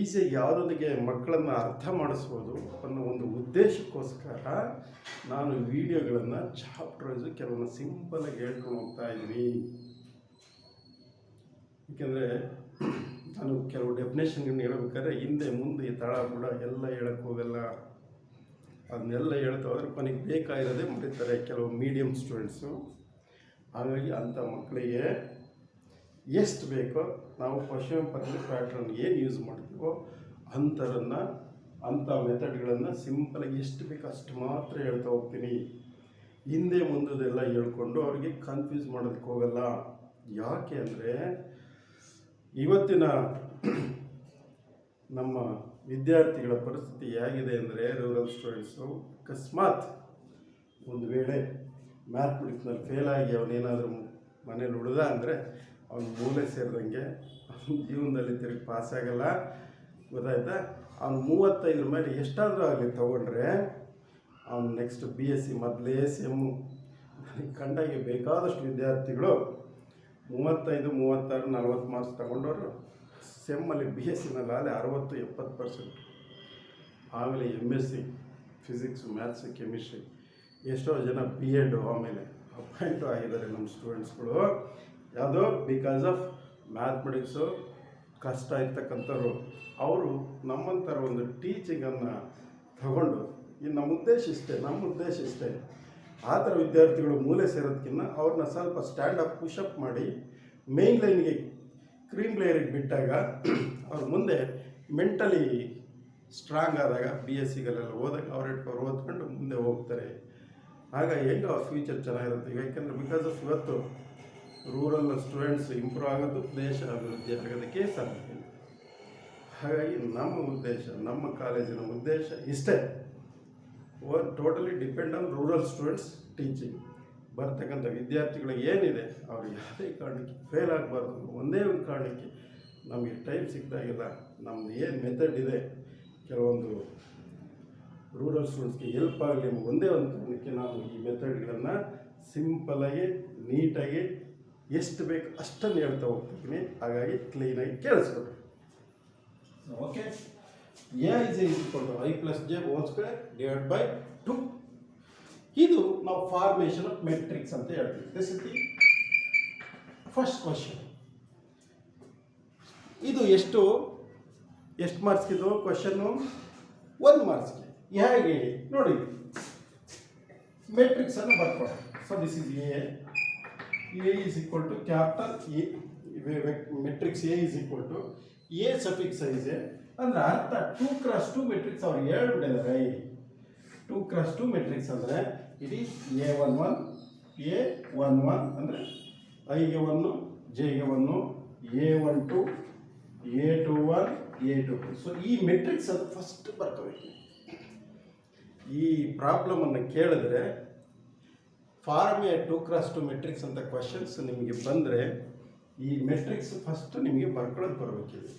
ಈಸಿಯಾಗಿ ಯಾವುದೊಂದಿಗೆ ಮಕ್ಕಳನ್ನು ಅರ್ಥ ಮಾಡಿಸ್ಬೋದು ಅನ್ನೋ ಒಂದು ಉದ್ದೇಶಕ್ಕೋಸ್ಕರ ನಾನು ವಿಡಿಯೋಗಳನ್ನು ಚಾಪ್ಟರ್ ವೈಸು ಕೆಲವೊಂದು ಸಿಂಪಲಾಗಿ ಹೇಳ್ಕೊಂಡು ಹೋಗ್ತಾ ಇದ್ದೀನಿ. ಏಕೆಂದರೆ ನಾನು ಕೆಲವು ಡೆಫಿನೇಷನ್ಗಳನ್ನ ಹೇಳ್ಬೇಕಾದ್ರೆ ಹಿಂದೆ ಮುಂದೆ ತಳ ಕೂಡ ಎಲ್ಲ ಹೇಳಕ್ಕೆ ಹೋಗಲ್ಲ. ಅದನ್ನೆಲ್ಲ ಹೇಳ್ತಾ ಹೋದರೆ ಕೊನೆಗೆ ಬೇಕಾಗಿರೋದೇ ಮರೀತಾರೆ ಕೆಲವು ಮೀಡಿಯಮ್ ಸ್ಟೂಡೆಂಟ್ಸು. ಹಾಗಾಗಿ ಅಂಥ ಮಕ್ಕಳಿಗೆ ಎಷ್ಟು ಬೇಕೋ ನಾವು ಕ್ವಶನ್ ಪ್ಯಾಟ್ರನ್ ಏನು ಯೂಸ್ ಮಾಡ್ತೀವೋ ಅಂಥ ಮೆಥಡ್ಗಳನ್ನು ಸಿಂಪಲಾಗಿ ಎಷ್ಟು ಬೇಕೋ ಅಷ್ಟು ಮಾತ್ರ ಹೇಳ್ತಾ ಹೋಗ್ತೀನಿ. ಹಿಂದೆ ಮುಂದೆಲ್ಲ ಹೇಳ್ಕೊಂಡು ಅವ್ರಿಗೆ ಕನ್ಫ್ಯೂಸ್ ಮಾಡೋದಕ್ಕೆ ಹೋಗಲ್ಲ. ಯಾಕೆ ಅಂದರೆ ಇವತ್ತಿನ ನಮ್ಮ ವಿದ್ಯಾರ್ಥಿಗಳ ಪರಿಸ್ಥಿತಿ ಹೇಗಿದೆ ಅಂದರೆ, ರೂರಲ್ ಸ್ಟೂಡೆಂಟ್ಸು ಅಕಸ್ಮಾತ್ ಒಂದು ವೇಳೆ ಮ್ಯಾಥಮೆಟಿಕ್ಸ್ನಲ್ಲಿ ಫೇಲಾಗಿ ಅವನೇನಾದರೂ ಮನೇಲಿ ಉಳಿದ ಅಂದರೆ ಅವ್ನು ಮೂಲೆ ಸೇರಿದಂಗೆ, ಅವ್ನ ಜೀವನದಲ್ಲಿ ತಿರುಗಿ ಪಾಸಾಗಲ್ಲ. ಗೊತ್ತಾಯ್ತಾ? ಅವ್ನು 35 ಮೇಲೆ ಎಷ್ಟಾದರೂ ಆಗಲಿ ತೊಗೊಂಡ್ರೆ ಅವ್ನು ನೆಕ್ಸ್ಟ್ BSc ಮೊದಲೇ ಸೆಮ್ಮು. ನನಗೆ ಕಂಡಾಗೆ ಬೇಕಾದಷ್ಟು ವಿದ್ಯಾರ್ಥಿಗಳು 35, 36, 40 ಮಾರ್ಕ್ಸ್ ತಗೊಂಡವರು ಸೆಮ್ಮಲ್ಲಿ BScನಲ್ಲಿ ಆಗಲೇ 60-70%. ಆಮೇಲೆ MSc ಫಿಸಿಕ್ಸು, ಮ್ಯಾಥ್ಸು, ಕೆಮಿಸ್ಟ್ರಿ, ಎಷ್ಟೋ ಜನ B.Ed ಆಮೇಲೆ ಅಪಾಯಿಂಟು ಆಗಿದ್ದಾರೆ ನಮ್ಮ ಸ್ಟೂಡೆಂಟ್ಸ್ಗಳು. ಯಾವುದೋ ಬಿಕಾಸ್ ಆಫ್ ಮ್ಯಾಥಮೆಟಿಕ್ಸು ಕಷ್ಟ ಇರ್ತಕ್ಕಂಥವ್ರು ಅವರು ನಮ್ಮಂಥರ ಒಂದು ಟೀಚಿಂಗನ್ನು ತಗೊಂಡು ನಮ್ಮ ಉದ್ದೇಶ ಇಷ್ಟೇ. ಆ ಥರ ವಿದ್ಯಾರ್ಥಿಗಳು ಮೂಲೆ ಸೇರೋದಕ್ಕಿಂತ ಅವ್ರನ್ನ ಸ್ವಲ್ಪ ಸ್ಟ್ಯಾಂಡಪ್ ಪುಷಪ್ ಮಾಡಿ ಮೇನ್ ಲೈನ್ಗೆ ಕ್ರೀಮ್ ಲೇಯರಿಗೆ ಬಿಟ್ಟಾಗ ಅವ್ರ ಮುಂದೆ ಮೆಂಟಲಿ ಸ್ಟ್ರಾಂಗ್ ಆದಾಗ BScಗಳೆಲ್ಲ ಹೋದಾಗ ಅವ್ರು ಓದ್ಕೊಂಡು ಮುಂದೆ ಹೋಗ್ತಾರೆ. ಆಗ ಹೆಂಗೆ ಅವ್ರ ಫ್ಯೂಚರ್ ಚೆನ್ನಾಗಿರುತ್ತೆ. ಯಾಕೆಂದರೆ ಬಿಕಾಸ್ ಆಫ್ ಇವತ್ತು ರೂರಲ್ ಸ್ಟೂಡೆಂಟ್ಸ್ ಇಂಪ್ರೂವ್ ಆಗೋದು ದೇಶ ಅಭಿವೃದ್ಧಿ ಆಗೋದಕ್ಕೆ ಸಾಧ್ಯ. ಹಾಗಾಗಿ ನಮ್ಮ ಕಾಲೇಜಿನ ಉದ್ದೇಶ ಇಷ್ಟೇ. Totally depend on rural students teaching. ಬರ್ತಕ್ಕಂಥ ವಿದ್ಯಾರ್ಥಿಗಳಿಗೆ ಏನಿದೆ ಅವ್ರು ಯಾವುದೇ ಕಾರಣಕ್ಕೆ ಫೇಲ್ ಆಗಬಾರ್ದು. ಒಂದೇ ಒಂದು ಕಾರಣಕ್ಕೆ ನಮಗೆ ಟೈಮ್ ಸಿಕ್ಕಿದಾಗೆಲ್ಲ ನಮ್ಮದು ಏನು ಮೆಥಡ್ ಇದೆ ಕೆಲವೊಂದು ರೂರಲ್ ಸ್ಟೂಡೆಂಟ್ಸ್ಗೆ ಹೆಲ್ಪ್ ಆಗಲಿ ಎಂಬ ಒಂದೇ ಒಂದು ಕಾರಣಕ್ಕೆ ನಾನು ಈ ಮೆಥಡ್ಗಳನ್ನು ಸಿಂಪಲಾಗಿ ನೀಟಾಗಿ ಎಷ್ಟು ಬೇಕು ಅಷ್ಟನ್ನು ಹೇಳ್ತಾ ಹೋಗ್ತಿದ್ದೀನಿ. ಹಾಗಾಗಿ ಕ್ಲೀನಾಗಿ ಕೇಳಿಸ್ಕೊಡ್ರಿ. Okay, A is equal to I plus j whole square divided by 2. ಇದು ನಾವು ಫಾರ್ಮೇಷನ್ ಆಫ್ ಮೆಟ್ರಿಕ್ಸ್ ಅಂತ ಹೇಳ್ತೀವಿ. This is the first question. ಇದು ಎಷ್ಟು ಮಾರ್ಕ್ಸ್ಗಿದು ಕ್ವಶನ್ನು? 1 ಮಾರ್ಕ್ಸ್ಗೆ. ಹೇಗೆ ನೋಡಿ, ಮೆಟ್ರಿಕ್ಸ್ ಅನ್ನು ಬರ್ಕೊಳ್ಳಿ. So this is A is equal to capital A. Matrix A is equal to A suffix is A ಅಂದರೆ ಅರ್ಥ 2x2 ಮೆಟ್ರಿಕ್ಸ್ ಅವ್ರು ಹೇಳ್ಬಿಟ್ಟಿದ್ದಾರೆ. 2x2 ಮೆಟ್ರಿಕ್ಸ್ ಅಂದರೆ ಇಟ್ ಈಸ್ A11 ಅಂದರೆ ಐಗೆ 1, ಜೆಗೆ 1, A12, A21, A22. ಸೊ ಈ ಮೆಟ್ರಿಕ್ಸ್ ಅದು ಫಸ್ಟ್ ಬರ್ಕೋಬೇಕು. ಈ ಪ್ರಾಬ್ಲಮನ್ನು ಕೇಳಿದ್ರೆ ಫಾರ್ಮ್ ಎ 2x2 ಮೆಟ್ರಿಕ್ಸ್ ಅಂತ ಕ್ವಶನ್ಸ್ ನಿಮಗೆ ಬಂದರೆ ಈ ಮೆಟ್ರಿಕ್ಸ್ ಫಸ್ಟ್ ನಿಮಗೆ ಬರ್ಕೊಳ್ಳೋದು ಬರಬೇಕಿದೆ.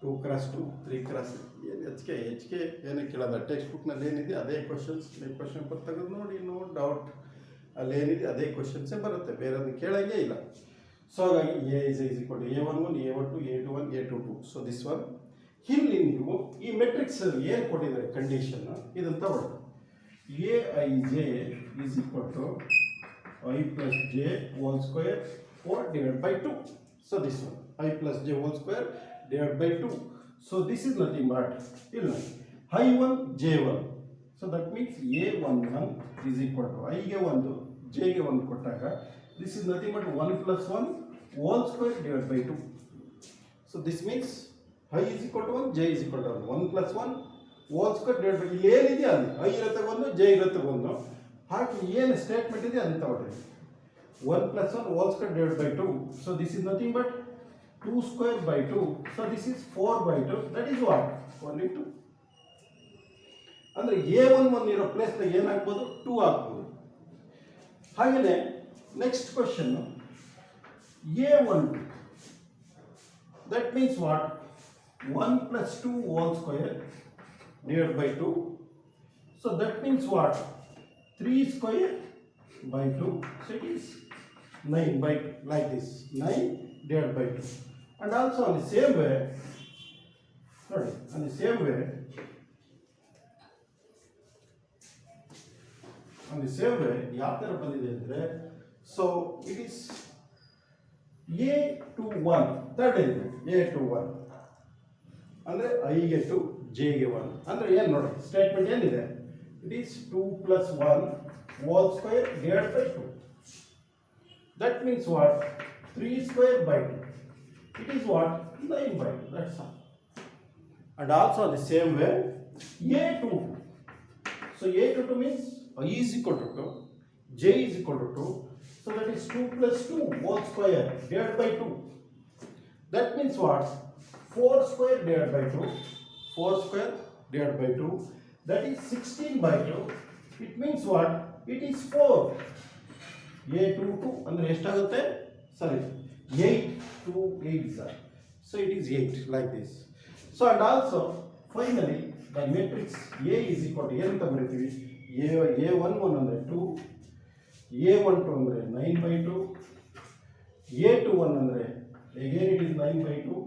2x2 3x ಏನು ಹೆಚ್ಚಿಗೆ ಏನು ಕೇಳೋದ ಟೆಕ್ಸ್ಟ್ ಬುಕ್ನಲ್ಲಿ ಏನಿದೆ ಅದೇ ಕ್ವಶನ್ಸ್. ನೀವು ಕ್ವಶನ್ ಪೇಪರ್ ತೆಗೆದು ನೋಡಿ, ನೋ ಡೌಟ್ ಅಲ್ಲಿ ಏನಿದೆ ಅದೇ ಕ್ವಶನ್ಸೇ ಬರುತ್ತೆ, ಬೇರೆ ಅದನ್ನು ಕೇಳೋಂಗೇ ಇಲ್ಲ. ಸೊ ಹಾಗಾಗಿ A is equal to A11 A12 A21 A22. So this one ಇಲ್ಲಿ ನೀವು ಈ ಮೆಟ್ರಿಕ್ಸ್ ಏನು ಕೊಟ್ಟಿದ್ದಾರೆ ಕಂಡೀಷನ್ ಇದನ್ನು ತಗೊಳ್ಳಿ. Aij is equal to I plus j whole square 4 divided by 2. So this one I plus j whole square divided by 2. So this is nothing but I1 j1. So that means A11 is equal to I ಗೆ 1 j ಗೆ 1 ಕೊಟ್ಟಾಗ this is nothing but 1 plus 1 whole square divided by 2. So this means I is equal to 1 j is equal to 1 plus 1 whole square divided by ಇಲ್ಲಿ ಏನಿದೆ ಅಲ್ಲಿ I ಇರುತ್ತೆ 1 j ಇರುತ್ತೆ 1 ಹಾಕಿ ಏನು ಸ್ಟೇಟ್ಮೆಂಟ್ ಇದೆ ಅಂತ ತಗೊಳ್ಳಿ. 1 plus 1 whole square divided by 2. So this is nothing but 2 square by 2. So this is 4 by 2. That is what? Only 2. ಅಂದರೆ A11 ಇರೋ ಪ್ಲೇಸ್ನಾಗ ಏನಾಗ್ಬೋದು 2 ಆಗ್ಬೋದು. ಹಾಗೆಯೇ next question A12. That means what? 1 plus 2 whole square divided by 2. So that means what? 3 square by 2. So it is 9 by 2, like this. 9 divided by 2. And also on the same way, sorry, on the same way, ಯಾವ ಥರ ಬಂದಿದೆ ಅಂದರೆ, so it is A21 third element A21 ಅಂದರೆ ಐಗೆ 2 ಜೆಗೆ 1 ಅಂದರೆ ಏನು ನೋಡಿ ಸ್ಟೇಟ್ಮೆಂಟ್ ಏನಿದೆ, it is 2 plus 1 whole square divided by 2. That means what? 3 square by 2. It is what? 9 by 2. That's all. And also the same way A22. So A22 means I is equal to 2, J is equal to 2. So that is 2 plus 2 whole square divided by 2. That means what? 4 square divided by 2. 4 square divided by 2. That is 16 by 2. It means what? It is 4. A22 ಅಂದರೆ ಎಷ್ಟಾಗುತ್ತೆ? Sorry, 8 2 8 are. So it is 8 like this. So and also finally the matrix A is equal to ಏನು ಅಂತ ಬರೀತೀವಿ, A11 ಅಂದರೆ 2, A12 ಅಂದರೆ 9 by 2, A21 ಅಂದರೆ again it is 9 by 2,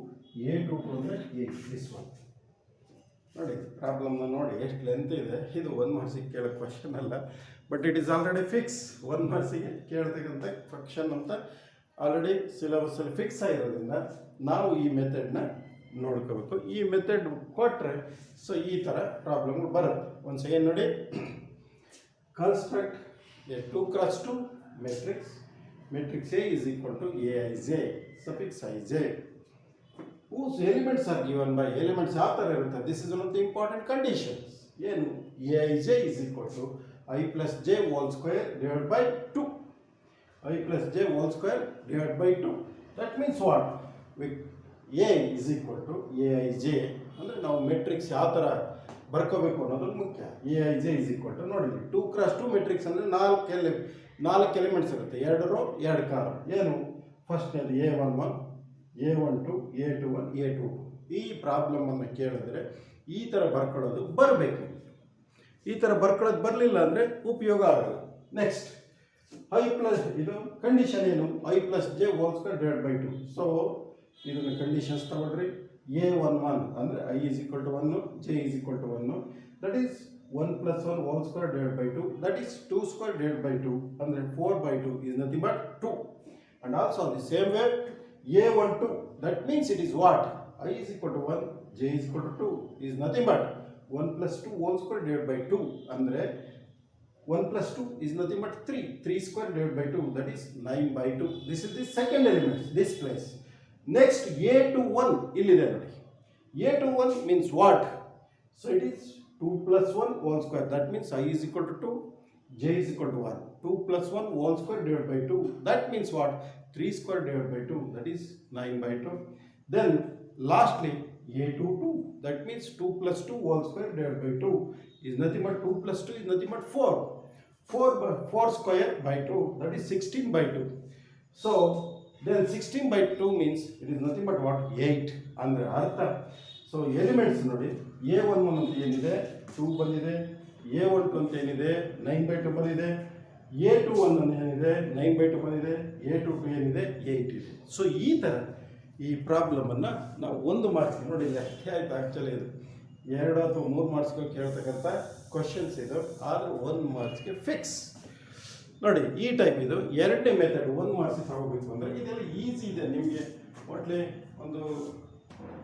A22 ಅಂದರೆ 8. This one ನೋಡಿ ಪ್ರಾಬ್ಲಮ್ನ ನೋಡಿ ಎಷ್ಟು ಲೆಂತ್ ಇದೆ. ಇದು 1 ಮಾರ್ಕ್ಸಿಗೆ ಕೇಳೋ ಕ್ವಶನ್ ಅಲ್ಲ, but it is already fix. 1 ಮಾರ್ಕ್ಸಿಗೆ ಕೇಳ್ತಕ್ಕಂಥ ಕ್ವಶನ್ ಅಂತ ಆಲ್ರೆಡಿ ಸಿಲೆಬಸ್ಸಲ್ಲಿ ಫಿಕ್ಸ್ ಆಗಿರೋದ್ರಿಂದ ನಾವು ಈ ಮೆಥಡ್ನ ನೋಡ್ಕೋಬೇಕು. ಈ ಮೆಥಡ್ ಕೊಟ್ಟರೆ ಸೊ ಈ ಥರ ಪ್ರಾಬ್ಲಮ್ಗಳು ಬರುತ್ತೆ. ಒಂದು ಸೆಕೆಂಡ್ ನೋಡಿ. Construct a 2x2 matrix. Matrix A is equal to Aij suffix ij whose elements are given by elements ಯಾವ ಥರ ಇರುತ್ತೆ. This is one of the important conditions. ಏನು? Aij is equal to I plus j whole square divided by 2. I plus j whole square divided by 2. That means what? A is equal to Aij ಅಂದರೆ ನಾವು ಮೆಟ್ರಿಕ್ಸ್ ಯಾವ ಥರ ಬರ್ಕೋಬೇಕು ಅನ್ನೋದು ಮುಖ್ಯ. Aij is equal to ನೋಡಿ 2x2 ಮೆಟ್ರಿಕ್ಸ್ ಅಂದರೆ 4 ಎಲಿಮೆಂಟ್ಸ್ ಇರುತ್ತೆ, 2 ರೋ 2 ಕಾಲಮ್. ಏನು? ಫಸ್ಟ್ನೇದು A11 A12 A21 A22. ಈ ಪ್ರಾಬ್ಲಮನ್ನು ಕೇಳಿದ್ರೆ ಈ ಥರ ಬರ್ಕೊಳ್ಳೋದು ಬರಬೇಕು. ಈ ಥರ ಬರ್ಕೊಳ್ಳೋದು ಬರಲಿಲ್ಲ ಅಂದರೆ ಉಪಯೋಗ ಆಗಲ್ಲ. ನೆಕ್ಸ್ಟ್ I ಪ್ಲಸ್ ಇದು ಕಂಡೀಷನ್ ಏನು? I plus j whole square divided by 2. So ಇದನ್ನು ಕಂಡೀಷನ್ಸ್ ತಗೊಳ್ರಿ. A11 ಅಂದರೆ I is equal to 1, J is equal to 1. That is 1 plus 1 whole square divided by 2. That is 2 square divided by 2. ಅಂದರೆ 4 by 2 is nothing but 2. And also on the same way A12. That means it is what? I is equal to 1, J is equal to 2 is nothing but 1 plus 2 whole square divided by 2. ಅಂದರೆ 1 plus 2 is nothing but 3. 3 square divided by 2. That is 9 by 2. This is the second element, this place. Next A21 ಇಲ್ಲಿದೆ ನೋಡಿ. A21 means what? So it is 2 plus 1 whole square. That means I is equal to 2, J is equal to 1. 2 plus 1 whole square divided by 2. That means what? 3 square divided by 2. That is 9 by 2. Then lastly A22. That means 2 plus 2 whole square divided by 2 is nothing but 2 plus 2 is nothing but 4. 4 square by 2, that is 16 by 2. So then 16 by 2 means it is nothing but what? 8 ಅಂದರೆ ಅರ್ಥ. ಸೊ ಎಲಿಮೆಂಟ್ಸ್ ನೋಡಿ, A11 ಅಂತ ಏನಿದೆ 2 ಬಂದಿದೆ, A12 ಅಂತ ಏನಿದೆ 9 by 2 ಬಂದಿದೆ, A21 ಅಂತ ಏನಿದೆ 9 by 2 ಬಂದಿದೆ, A22 ಏನಿದೆ 8 ಇದೆ. ಸೊ ಈ ಥರ ಈ ಪ್ರಾಬ್ಲಮನ್ನು ನಾವು 1 ಮಾರ್ಕ್ಸ್ ನೋಡಿ ಲೆಕ್ಕ ಆಯ್ತು. ಆ್ಯಕ್ಚುಲಿ ಇದು 2 ಅಥವಾ 3 ಮಾರ್ಕ್ಸ್ಗೆ ಕೇಳ್ತಕ್ಕಂಥ ಕ್ವಶನ್ಸ್ ಇದು, ಆದರೆ 1 ಮಾರ್ಕ್ಸ್ಗೆ ಫಿಕ್ಸ್. ನೋಡಿ ಈ ಟೈಪ್ ಇದು ಎರಡನೇ ಮೆಥಡ್ 1 ಮಾರ್ಕ್ಸ್ ತಗೋಬೇಕು ಅಂದರೆ ಇದೆಲ್ಲ ಈಸಿ ಇದೆ ನಿಮಗೆ. ಒಟ್ಲೆ ಒಂದು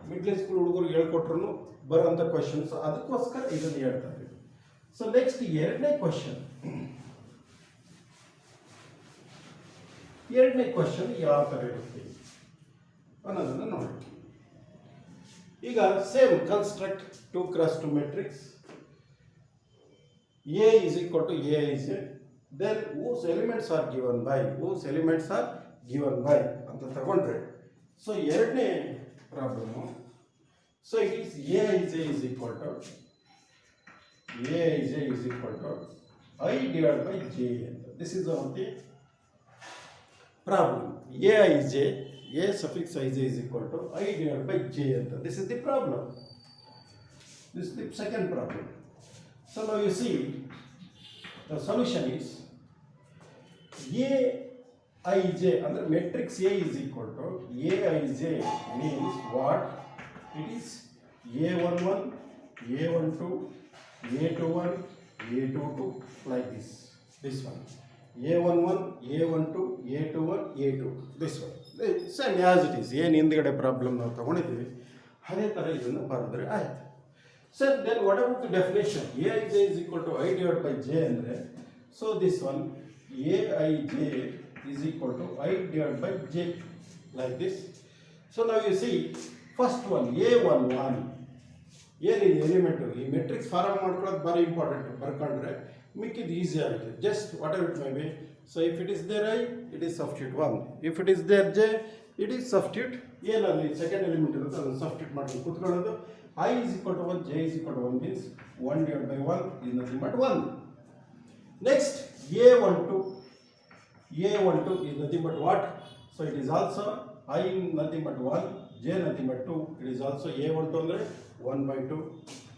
ಮಿಡ್ಲ್ ಸ್ಕೂಲ್ ಹುಡುಗರಿಗೆ ಹೇಳ್ಕೊಟ್ರು ಬರೋಂಥ ಕ್ವಶನ್ಸ್, ಅದಕ್ಕೋಸ್ಕರ ಇದನ್ನು ಹೇಳ್ತಾ ಇದ್ದೀವಿ. ಸೊ ನೆಕ್ಸ್ಟ್ ಎರಡನೇ ಕ್ವಶನ್ ಯಾವ ಥರ ಇರುತ್ತೆ ಅನ್ನೋದನ್ನು ನೋಡಿ. ಈಗ same construct 2x2 matrix A is equal to Aij, then whose elements are given by ಅಂತ ತಗೊಂಡ್ರೆ, ಸೊ ಎರಡನೇ problem, so it is Aij is equal to I divided by J ಅಂತ. This is of the problem. Aij, A suffix ij is equal to I divided by J ಅಂತ. This is the problem. This is the second problem. So now you see the solution is Aij under matrix A is equal to Aij means what? It is A11, A12, A21, A22 like this. This one A11, A12, A21, A2. This one same as it is. ಏನು ಹಿಂದ್ಗಡೆ ಪ್ರಾಬ್ಲಮ್ ನಾವು ತಗೊಂಡಿದ್ದೀವಿ ಅದೇ ಥರ ಇದನ್ನು ಬರೆದ್ರೆ ಆಯ್ತು. So then what about the definition? Aij is equal to I divided by J ಅಂದರೆ, so this one Aij is equal to I divided by J like this. So now you see first one A11 ಏನಿದೆ ಎಲಿಮೆಂಟು, ಈ ಮೆಟ್ರಿಕ್ಸ್ ಫಾರ್ಮ್ ಮಾಡ್ಕೊಳ್ಳೋದು ಭಾರಿ ಇಂಪಾರ್ಟೆಂಟ್. ಬರ್ಕೊಂಡ್ರೆ ಮಿಕ್ಕಿದ್ದು ಈಸಿ ಆಗುತ್ತೆ. Just whatever it may be. So if it is there I, it is substitute 1. If it is there J, it is substitute ಏನಲ್ಲಿ ಸೆಕೆಂಡ್ ಎಲಿಮೆಂಟ್ ಇರುತ್ತೆ ಅದನ್ನು ಸಬ್ಸ್ಟಿಟ್ಯೂಟ್ ಮಾಡ್ಕೊಂಡು ಕೂತ್ಕೊಳ್ಳೋದು. I is equal to 1, J is equal to 1 means 1 divided by 1 is nothing but 1. Next A12 is nothing but what? So it is also I nothing but 1, J nothing but 2. It is also A12 ಅಂದರೆ 1 by 2.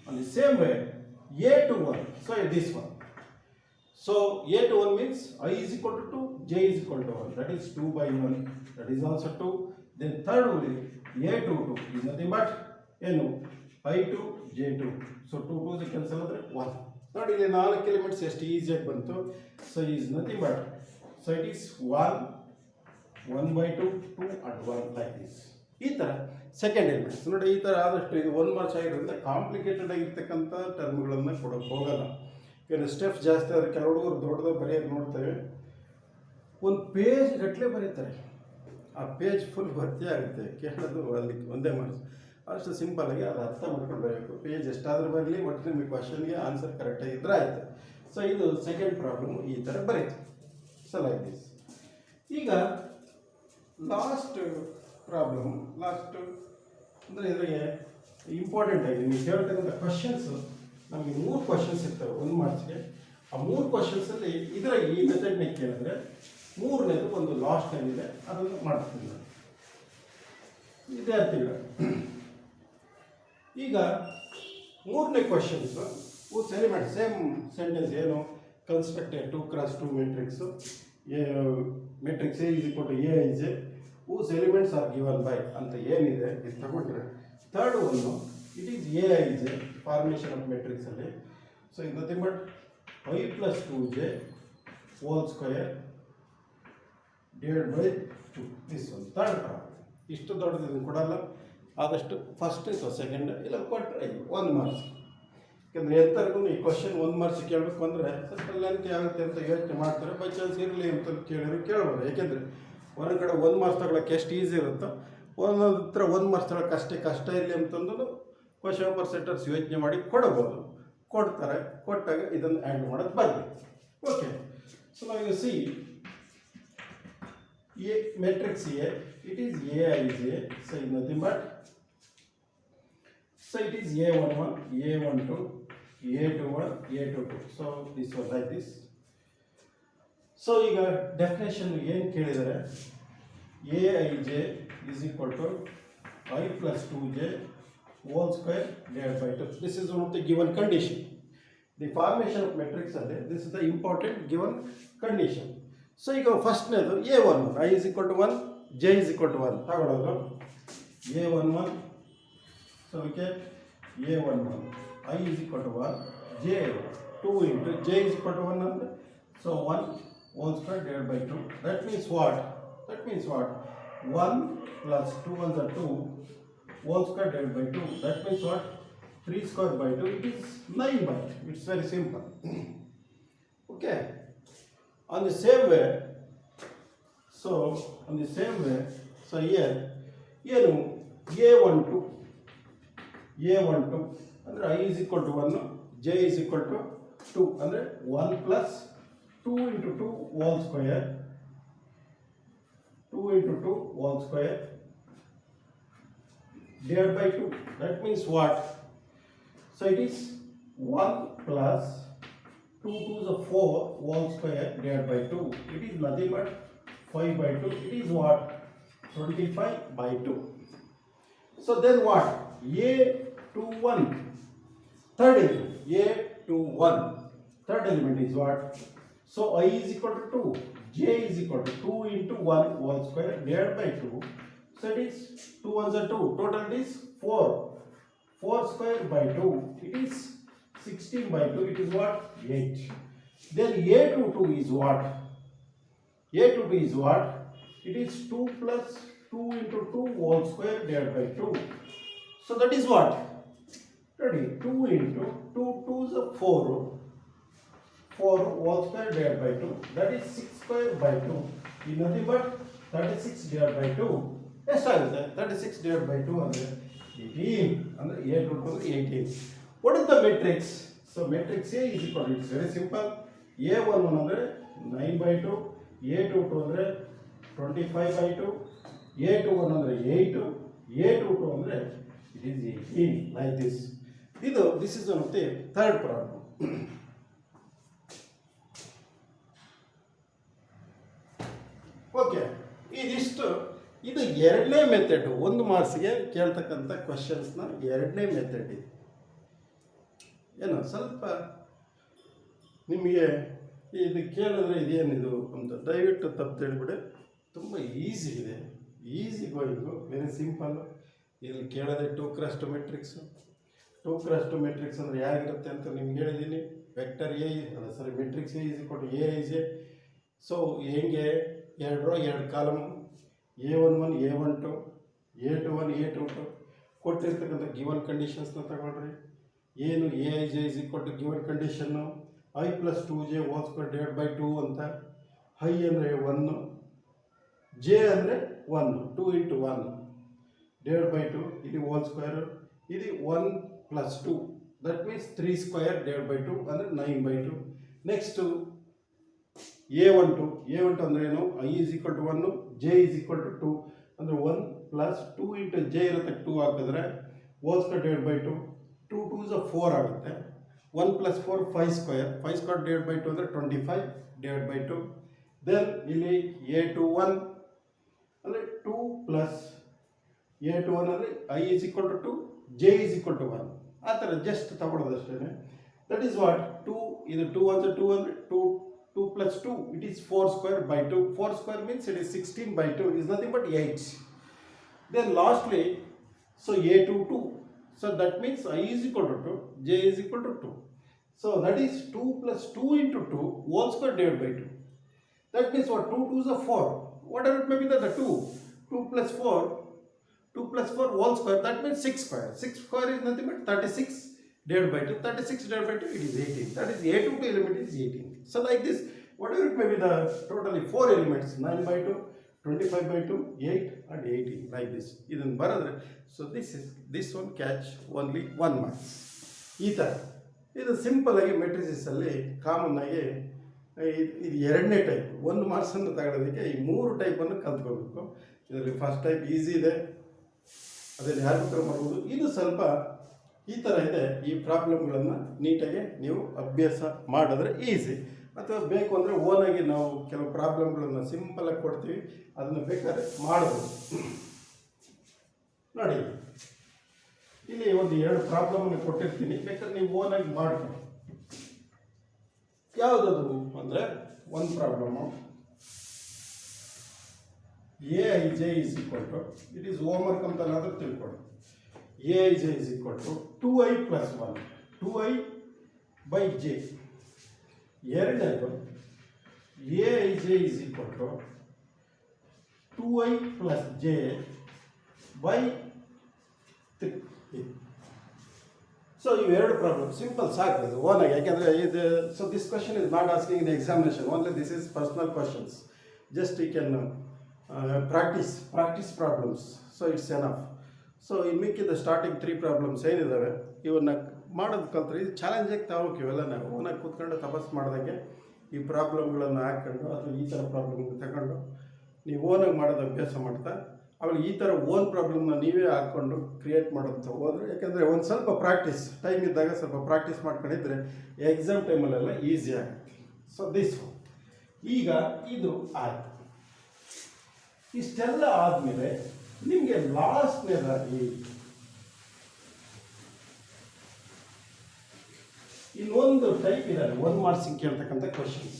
On the same way A21, so this one. So A21 means I is equal to 2, J is equal to 1. That is 2 by 1. That is also 2. Then third one A22 is nothing but ಏನು I2, J2. ಸೊ 2 2 ಕ್ಯಾನ್ಸಲ್ ಆದರೆ 1. ನೋಡಿ ಇಲ್ಲಿ 4 ಎಲಿಮೆಂಟ್ಸ್ ಎಷ್ಟು ಈಸಿಯಾಗಿ ಬಂತು. So is nothing but, so it is 1 by 2, 2 and 1 like this. ಈ ಥರ ಸೆಕೆಂಡ್ ಎಲಿಮೆಂಟ್ಸ್ ನೋಡಿ. ಈ ಥರ ಆದಷ್ಟು ಇದು 1 ಮಾರ್ಕ್ಸ್ ಆಗಿರೋದ್ರಿಂದ ಕಾಂಪ್ಲಿಕೇಟೆಡ್ ಆಗಿರ್ತಕ್ಕಂಥ ಟರ್ಮ್ಗಳನ್ನು ಕೊಡೋಕೆ ಹೋಗಲ್ಲ. ಯಾಕಂದರೆ ಸ್ಟೆಪ್ಸ್ ಜಾಸ್ತಿ ಆದರೆ ಕೆಲವು ಹುಡುಗರು ದೊಡ್ಡದಾಗಿ ಬರೆಯೋದು ನೋಡ್ತೇವೆ, ಒಂದು ಪೇಜ್ ಗಟ್ಟಲೆ ಬರೀತಾರೆ. ಆ ಪೇಜ್ ಫುಲ್ ಭರ್ತಿ ಆಗುತ್ತೆ. ಕೇಳೋದು ಅಲ್ಲಿ ಒಂದೇ ಮಾರ್ಕ್ಸ್. ಅಷ್ಟು ಸಿಂಪಲ್ಲಾಗಿ ಅದು ಅರ್ಥ ಮಾಡ್ಕೊಂಡು ಬರಬೇಕು. ಪೇಜ್ ಎಷ್ಟಾದರೂ ಬರಲಿ, ಒಟ್ಟು ನಿಮಗೆ ಕ್ವಶನ್ಗೆ ಆನ್ಸರ್ ಕರೆಕ್ಟಾಗಿ ಇದ್ರೆ ಆಯಿತು. ಸೊ ಇದು ಸೆಕೆಂಡ್ ಪ್ರಾಬ್ಲಮ್ ಈ ಥರ ಬರೀತು. So like this. ಈಗ ಲಾಸ್ಟ್ ಪ್ರಾಬ್ಲಮ್, ಲಾಸ್ಟ್ ಅಂದರೆ ಇದರಿಗೆ ಇಂಪಾರ್ಟೆಂಟ್ ಆಗಿದೆ. ನೀವು ಕೇಳ್ತಕ್ಕಂಥ ಕ್ವಶನ್ಸು ನಮಗೆ 3 ಕ್ವಶನ್ಸ್ ಇರ್ತವೆ 1 ಮಾರ್ಕ್ಸ್ಗೆ. ಆ 3 ಕ್ವಶನ್ಸಲ್ಲಿ ಇದರ ಈ ಮೆಥಡ್ನ ಕೇಳಿದ್ರೆ 3ನೇದು ಒಂದು ಲಾಸ್ಟ್ ಏನಿದೆ ಅದನ್ನು ಮಾಡ್ತೀನಿ ನಾನು ವಿದ್ಯಾರ್ಥಿಗಳು. ಈಗ 3ನೇ ಕ್ವಶನ್ಸು ಎಲಿಮೆಂಟ್ ಸೇಮ್ ಸೆಂಟೆನ್ಸ್ ಏನು constructed 2x2 matrix matrix A is equal to Aij whose elements are given by ಅಂತ ಏನಿದೆ ಇದು ತಗೊಂಡ್ರೆ, ಥರ್ಡ್ ಒಂದು it is Aij formation of ಮ್ಯಾಟ್ರಿಕ್ಸಲ್ಲಿ. ಸೊ ಇದು nothing but I plus 2j whole square divided by 2. This ಒಂದು ಥರ್ಡ್ ಪ್ರಾಬ್ಲಮ್. ಇಷ್ಟು ದೊಡ್ಡದು ಇದನ್ನು ಕೊಡಲ್ಲ, ಆದಷ್ಟು ಫಸ್ಟ್ ಅಥವಾ ಸೆಕೆಂಡ್ ಇಲ್ಲ ಕೊಟ್ಟರೆ 1 ಮಾರ್ಕ್ಸ್. ಯಾಕಂದರೆ ಎಲ್ಲರಿಗೂ ಈ ಕ್ವಶನ್ 1 ಮಾರ್ಕ್ಸ್ ಕೇಳಬೇಕು ಅಂದರೆ ಸ್ವಲ್ಪ ಲೆಂತ್ ಆಗುತ್ತೆ ಅಂತ ಯೋಚನೆ ಮಾಡ್ತಾರೆ. ಬೈ ಚಾನ್ಸ್ ಇರಲಿ ಅಂತ ಕೇಳಿದ್ರೆ ಕೇಳ್ಬೋದು. ಯಾಕೆಂದರೆ ಒಂದೊಂದು ಕಡೆ 1 ಮಾರ್ಕ್ಸ್ ತಗೊಳ್ಳೋಕೆ ಎಷ್ಟು ಈಸಿ ಇರುತ್ತೋ ಒಂದೊಂದು ಹತ್ರ 1 ಮಾರ್ಕ್ಸ್ ತಗೊಳ್ಳೋಕೆ ಅಷ್ಟೇ ಕಷ್ಟ ಇರಲಿ ಅಂತಂದು ಕ್ವಶನ್ ಪೇಪರ್ ಸೆಟ್ಟರ್ಸ್ ಯೋಚನೆ ಮಾಡಿ ಕೊಡಬಹುದು. ಕೊಡ್ತಾರೆ. ಕೊಟ್ಟಾಗ ಇದನ್ನು ಆ್ಯಡ್ ಮಾಡೋದು ಬರಲಿ. ಓಕೆ. ಸೊ ನಾವು U C A matrix A, it is Aij, so it is nothing but, so it is A11, A12, A21, A22. So this was like this. So ಈಗ ಡೆಫಿನೇಷನ್ ಏನು ಕೇಳಿದರೆ A I J is equal to I plus 2j whole square divided by 2. This is one of the given condition. The formation of matrix ಅಲ್ಲಿ this is the important given condition. So ಈಗ ಫಸ್ಟ್ನೇದು a11 I is equal to 1 j is equal to 1 ತಗೊಳ್ಳೋದು a11. So okay a11 I is equal to 1 j 2 into j is equal to 1 ಅಂದ್ರೆ so 1 whole square divided by 2. That means what? 1 plus 2 ones are 2 whole square divided by 2. That means what? 3 square by 2. It is 9 by 2. It's very simple. Okay. On the same way, so here, a12 ಅಂದ್ರೆ I is equal to 1, j is equal to 2 ಅಂದ್ರೆ 1 plus 2 into 2 whole square 2 into 2 whole square divided by 2. That means what? So it is 1 plus 2 to the 4 whole square divided by 2. It is nothing but 5 by 2. It is what? 25 by 2. So then what? A21 third element. A21 third element is what? So I is equal to 2, j is equal to 2 into 1 whole square divided by 2. So it is 2 ones are 2. Total is 4. 4 square by 2. It is 16 by 2. It is what? 8. Then A22 is what? A22 is what? It is 2 plus 2 into 2 whole square divided by 2. So that is what? Ready? 2 into 2 2s are 4. 4 whole square divided by 2. That is 6 square by 2. Is nothing but 36 divided by 2. ಎಷ್ಟಾಗುತ್ತೆ 36 divided by 2 ಅಂದರೆ 18 ಅಂದರೆ A22 ಅಂದರೆ 18. What is the matrix? So matrix A is equal to, it's very simple. A11 ಅಂದರೆ 9 by 2, A22 ಅಂದರೆ 25 by 2, A21 ಅಂದರೆ 8, A22 ಅಂದರೆ it is 18 like this. This is one of the third problem. Okay ಇದು ಎರಡನೇ ಮೆಥಡ್. 1 ಮಾರ್ಕ್ಸ್ಗೆ ಕೇಳ್ತಕ್ಕಂಥ ಕ್ವಶನ್ಸ್ನ ಎರಡನೇ ಮೆಥಡ್ ಇದು. ಏನೋ ಸ್ವಲ್ಪ ನಿಮಗೆ ಇದು ಕೇಳಿದ್ರೆ ಇದೇನಿದು ಅಂತ ದಯವಿಟ್ಟು ತಪ್ಪು ತಿಳಿಬಿಡಿ. ತುಂಬ ಈಸಿ ಇದೆ, ಈಸಿ ಗೋಯಿಂಗು, ವೆರಿ ಸಿಂಪಲ್. ಇಲ್ಲಿ ಕೇಳೋದೆ 2 cross 2 ಮೆಟ್ರಿಕ್ಸು. 2 cross 2 ಮೆಟ್ರಿಕ್ಸ್ ಅಂದರೆ ಹೇಗಿರುತ್ತೆ ಅಂತ ನಿಮ್ಗೆ ಹೇಳಿದ್ದೀನಿ. Vector A sorry matrix A is equal to A is A. So ಹೆಂಗೆ 2 rho 2 column, A11 A12 A21 A22 ಕೊಟ್ಟಿರ್ತಕ್ಕಂಥ ಗಿವನ್ ಕಂಡೀಷನ್ಸ್ನ ತಗೊಳ್ರಿ. ಏನು A I J is equal to given condition I plus 2j whole square divided by 2 ಅಂತ. I ಅಂದರೆ 1, j ಅಂದರೆ 1, 2 into 1 divided by 2. ಇದು whole square. ಇದು 1 plus 2, that means 3 square divided by 2 ಅಂದರೆ 9 by 2. ನೆಕ್ಸ್ಟು A12 ಅಂದರೆ ಏನು? I is equal to 1, j is equal to 2 ಅಂದರೆ 1 plus 2 into j ಇರುತ್ತೆ, 2 ಹಾಕಿದ್ರೆ whole square divided by 2. 2 2s are 4 ಆಗುತ್ತೆ. 1 plus 4 5 square divided by 2 ಅಂದರೆ 25 divided by 2. ದೆನ್ ಇಲ್ಲಿ A21 ಅಂದರೆ 2 plus A21 ಅಂದರೆ I is equal to 2, j is equal to 1. ಆ ಥರ ಜಸ್ಟ್ ತಗೊಳ್ಳೋದಷ್ಟೇ. ದಟ್ ಈಸ್ ವಾಟ್ 2 ಇದು 2 ಅಂದರೆ 2 ಅಂದರೆ 2 plus 2, it is 4 square by 2. 4 square means it is 16 by 2, is nothing but 8. Then lastly, so A22, so that means I is equal to 2, j is equal to 2. So that is 2 plus 2 into 2 whole square divided by 2. That means what? 2 2s are 4. Whatever it may be, the 2 plus 4 whole square, that means 6 square. 6 square is nothing but 36 divided by 2. 36 divided by 2, it is 18. That is A22 element is 18. So like this, whatever it may be, the totally 4 elements, 9 by 2, 25 by 2, 8 and 18 like this. Idhan baradre. So this one catch only 1 marks. ಈ ಥರ ಇದು ಸಿಂಪಲ್ ಆಗಿ ಮೆಟ್ರಿಸಲ್ಲಿ ಕಾಮನ್ ಆಗಿ ಇದು ಎರಡನೇ ಟೈಪ್. 1 ಮಾರ್ಕ್ಸನ್ನು ತಗೊಳ್ಳೋದಕ್ಕೆ ಈ 3 ಟೈಪನ್ನು ಕಲ್ತ್ಕೋಬೇಕು. ಇದರಲ್ಲಿ ಫಸ್ಟ್ ಟೈಪ್ ಈಸಿ ಇದೆ, ಅದರಲ್ಲಿ ಯಾರು ಬೇಕಾದ್ರೂ ಮಾಡ್ಬೋದು. ಇದು ಸ್ವಲ್ಪ ಈ ಥರ ಇದೆ. ಈ ಪ್ರಾಬ್ಲಮ್ಗಳನ್ನು ನೀಟಾಗಿ ನೀವು ಅಭ್ಯಾಸ ಮಾಡಿದ್ರೆ ಈಸಿ. ಅಥವಾ ಬೇಕು ಅಂದರೆ ಓನಾಗಿ ನಾವು ಕೆಲವು ಪ್ರಾಬ್ಲಮ್ಗಳನ್ನು ಸಿಂಪಲಾಗಿ ಕೊಡ್ತೀವಿ, ಅದನ್ನು ಬೇಕಾದ್ರೆ ಮಾಡ್ಬೋದು. ನೋಡಿ, ಇಲ್ಲಿ ಒಂದು 2 ಪ್ರಾಬ್ಲಮನ್ನು ಕೊಟ್ಟಿರ್ತೀನಿ, ಬೇಕಾದ್ರೆ ನೀವು ಓನಾಗಿ ಮಾಡ್ಬೋದು. ಯಾವುದದು ಅಂದರೆ, ಒಂದು problem Aij is equal to, it is homework ಅಂತನಾದರೂ ತಿಳ್ಕೊಳ್ಳಿ. Aij is equal to 2i plus 1, 2i by j. ಎರಡನೇದು Aij is equal to 2i plus j by 3. So ಇವೆರಡು ಪ್ರಾಬ್ಲಮ್ ಸಿಂಪಲ್ ಸಾಕು ಇದು ಓನಾಗಿ, ಯಾಕೆಂದರೆ ಇದು so this question is not asking in examination, only this is personal questions, just you can practice problems, so it's enough. So ಇನ್ನು ಮಿಕ್ಕಿದ ಸ್ಟಾರ್ಟಿಂಗ್ 3 ಪ್ರಾಬ್ಲಮ್ಸ್ ಏನಿದ್ದಾವೆ ಇವನ್ನ ಮಾಡೋದು ಕಲ್ತ್ರೆ ಇದು ಚಾಲೆಂಜಾಗಿ ತಗೋಕೆ, ಇವೆಲ್ಲ ನಾವು ಓನಾಗಿ ಕೂತ್ಕೊಂಡು ತಪಸ್ ಮಾಡಿದಾಗೆ ಈ ಪ್ರಾಬ್ಲಮ್ಗಳನ್ನು ಹಾಕ್ಕೊಂಡು ಅಥವಾ ಈ ಥರ ಪ್ರಾಬ್ಲಮ್ನ ತಗೊಂಡು ನೀವು ಓನಾಗಿ ಮಾಡೋದು ಅಭ್ಯಾಸ ಮಾಡ್ತಾ ಆಮೇಲೆ ಈ ಥರ ಓನ್ ಪ್ರಾಬ್ಲಮ್ನ ನೀವೇ ಹಾಕ್ಕೊಂಡು ಕ್ರಿಯೇಟ್ ಮಾಡೋಂಥ ಹೋದರೆ, ಯಾಕೆಂದರೆ ಒಂದು ಸ್ವಲ್ಪ ಪ್ರಾಕ್ಟೀಸ್ ಟೈಮ್ ಇದ್ದಾಗ ಸ್ವಲ್ಪ ಪ್ರಾಕ್ಟೀಸ್ ಮಾಡ್ಕೊಂಡಿದ್ರೆ ಎಕ್ಸಾಮ್ ಟೈಮಲ್ಲೆಲ್ಲ ಈಸಿ ಆಗುತ್ತೆ. ಸೊ ದಿಸ್ ಈಗ ಇದು ಆಯಿತು. ಇಷ್ಟೆಲ್ಲ ಆದಮೇಲೆ ನಿಮಗೆ ಲಾಸ್ಟ್ನೇದಾಗಿ ಇನ್ನೊಂದು ಟೈಪ್ ಇದ್ದಾರೆ 1 ಮಾರ್ಕ್ಸಿಗೆ ಕೇಳ್ತಕ್ಕಂಥ ಕ್ವಶನ್ಸ್.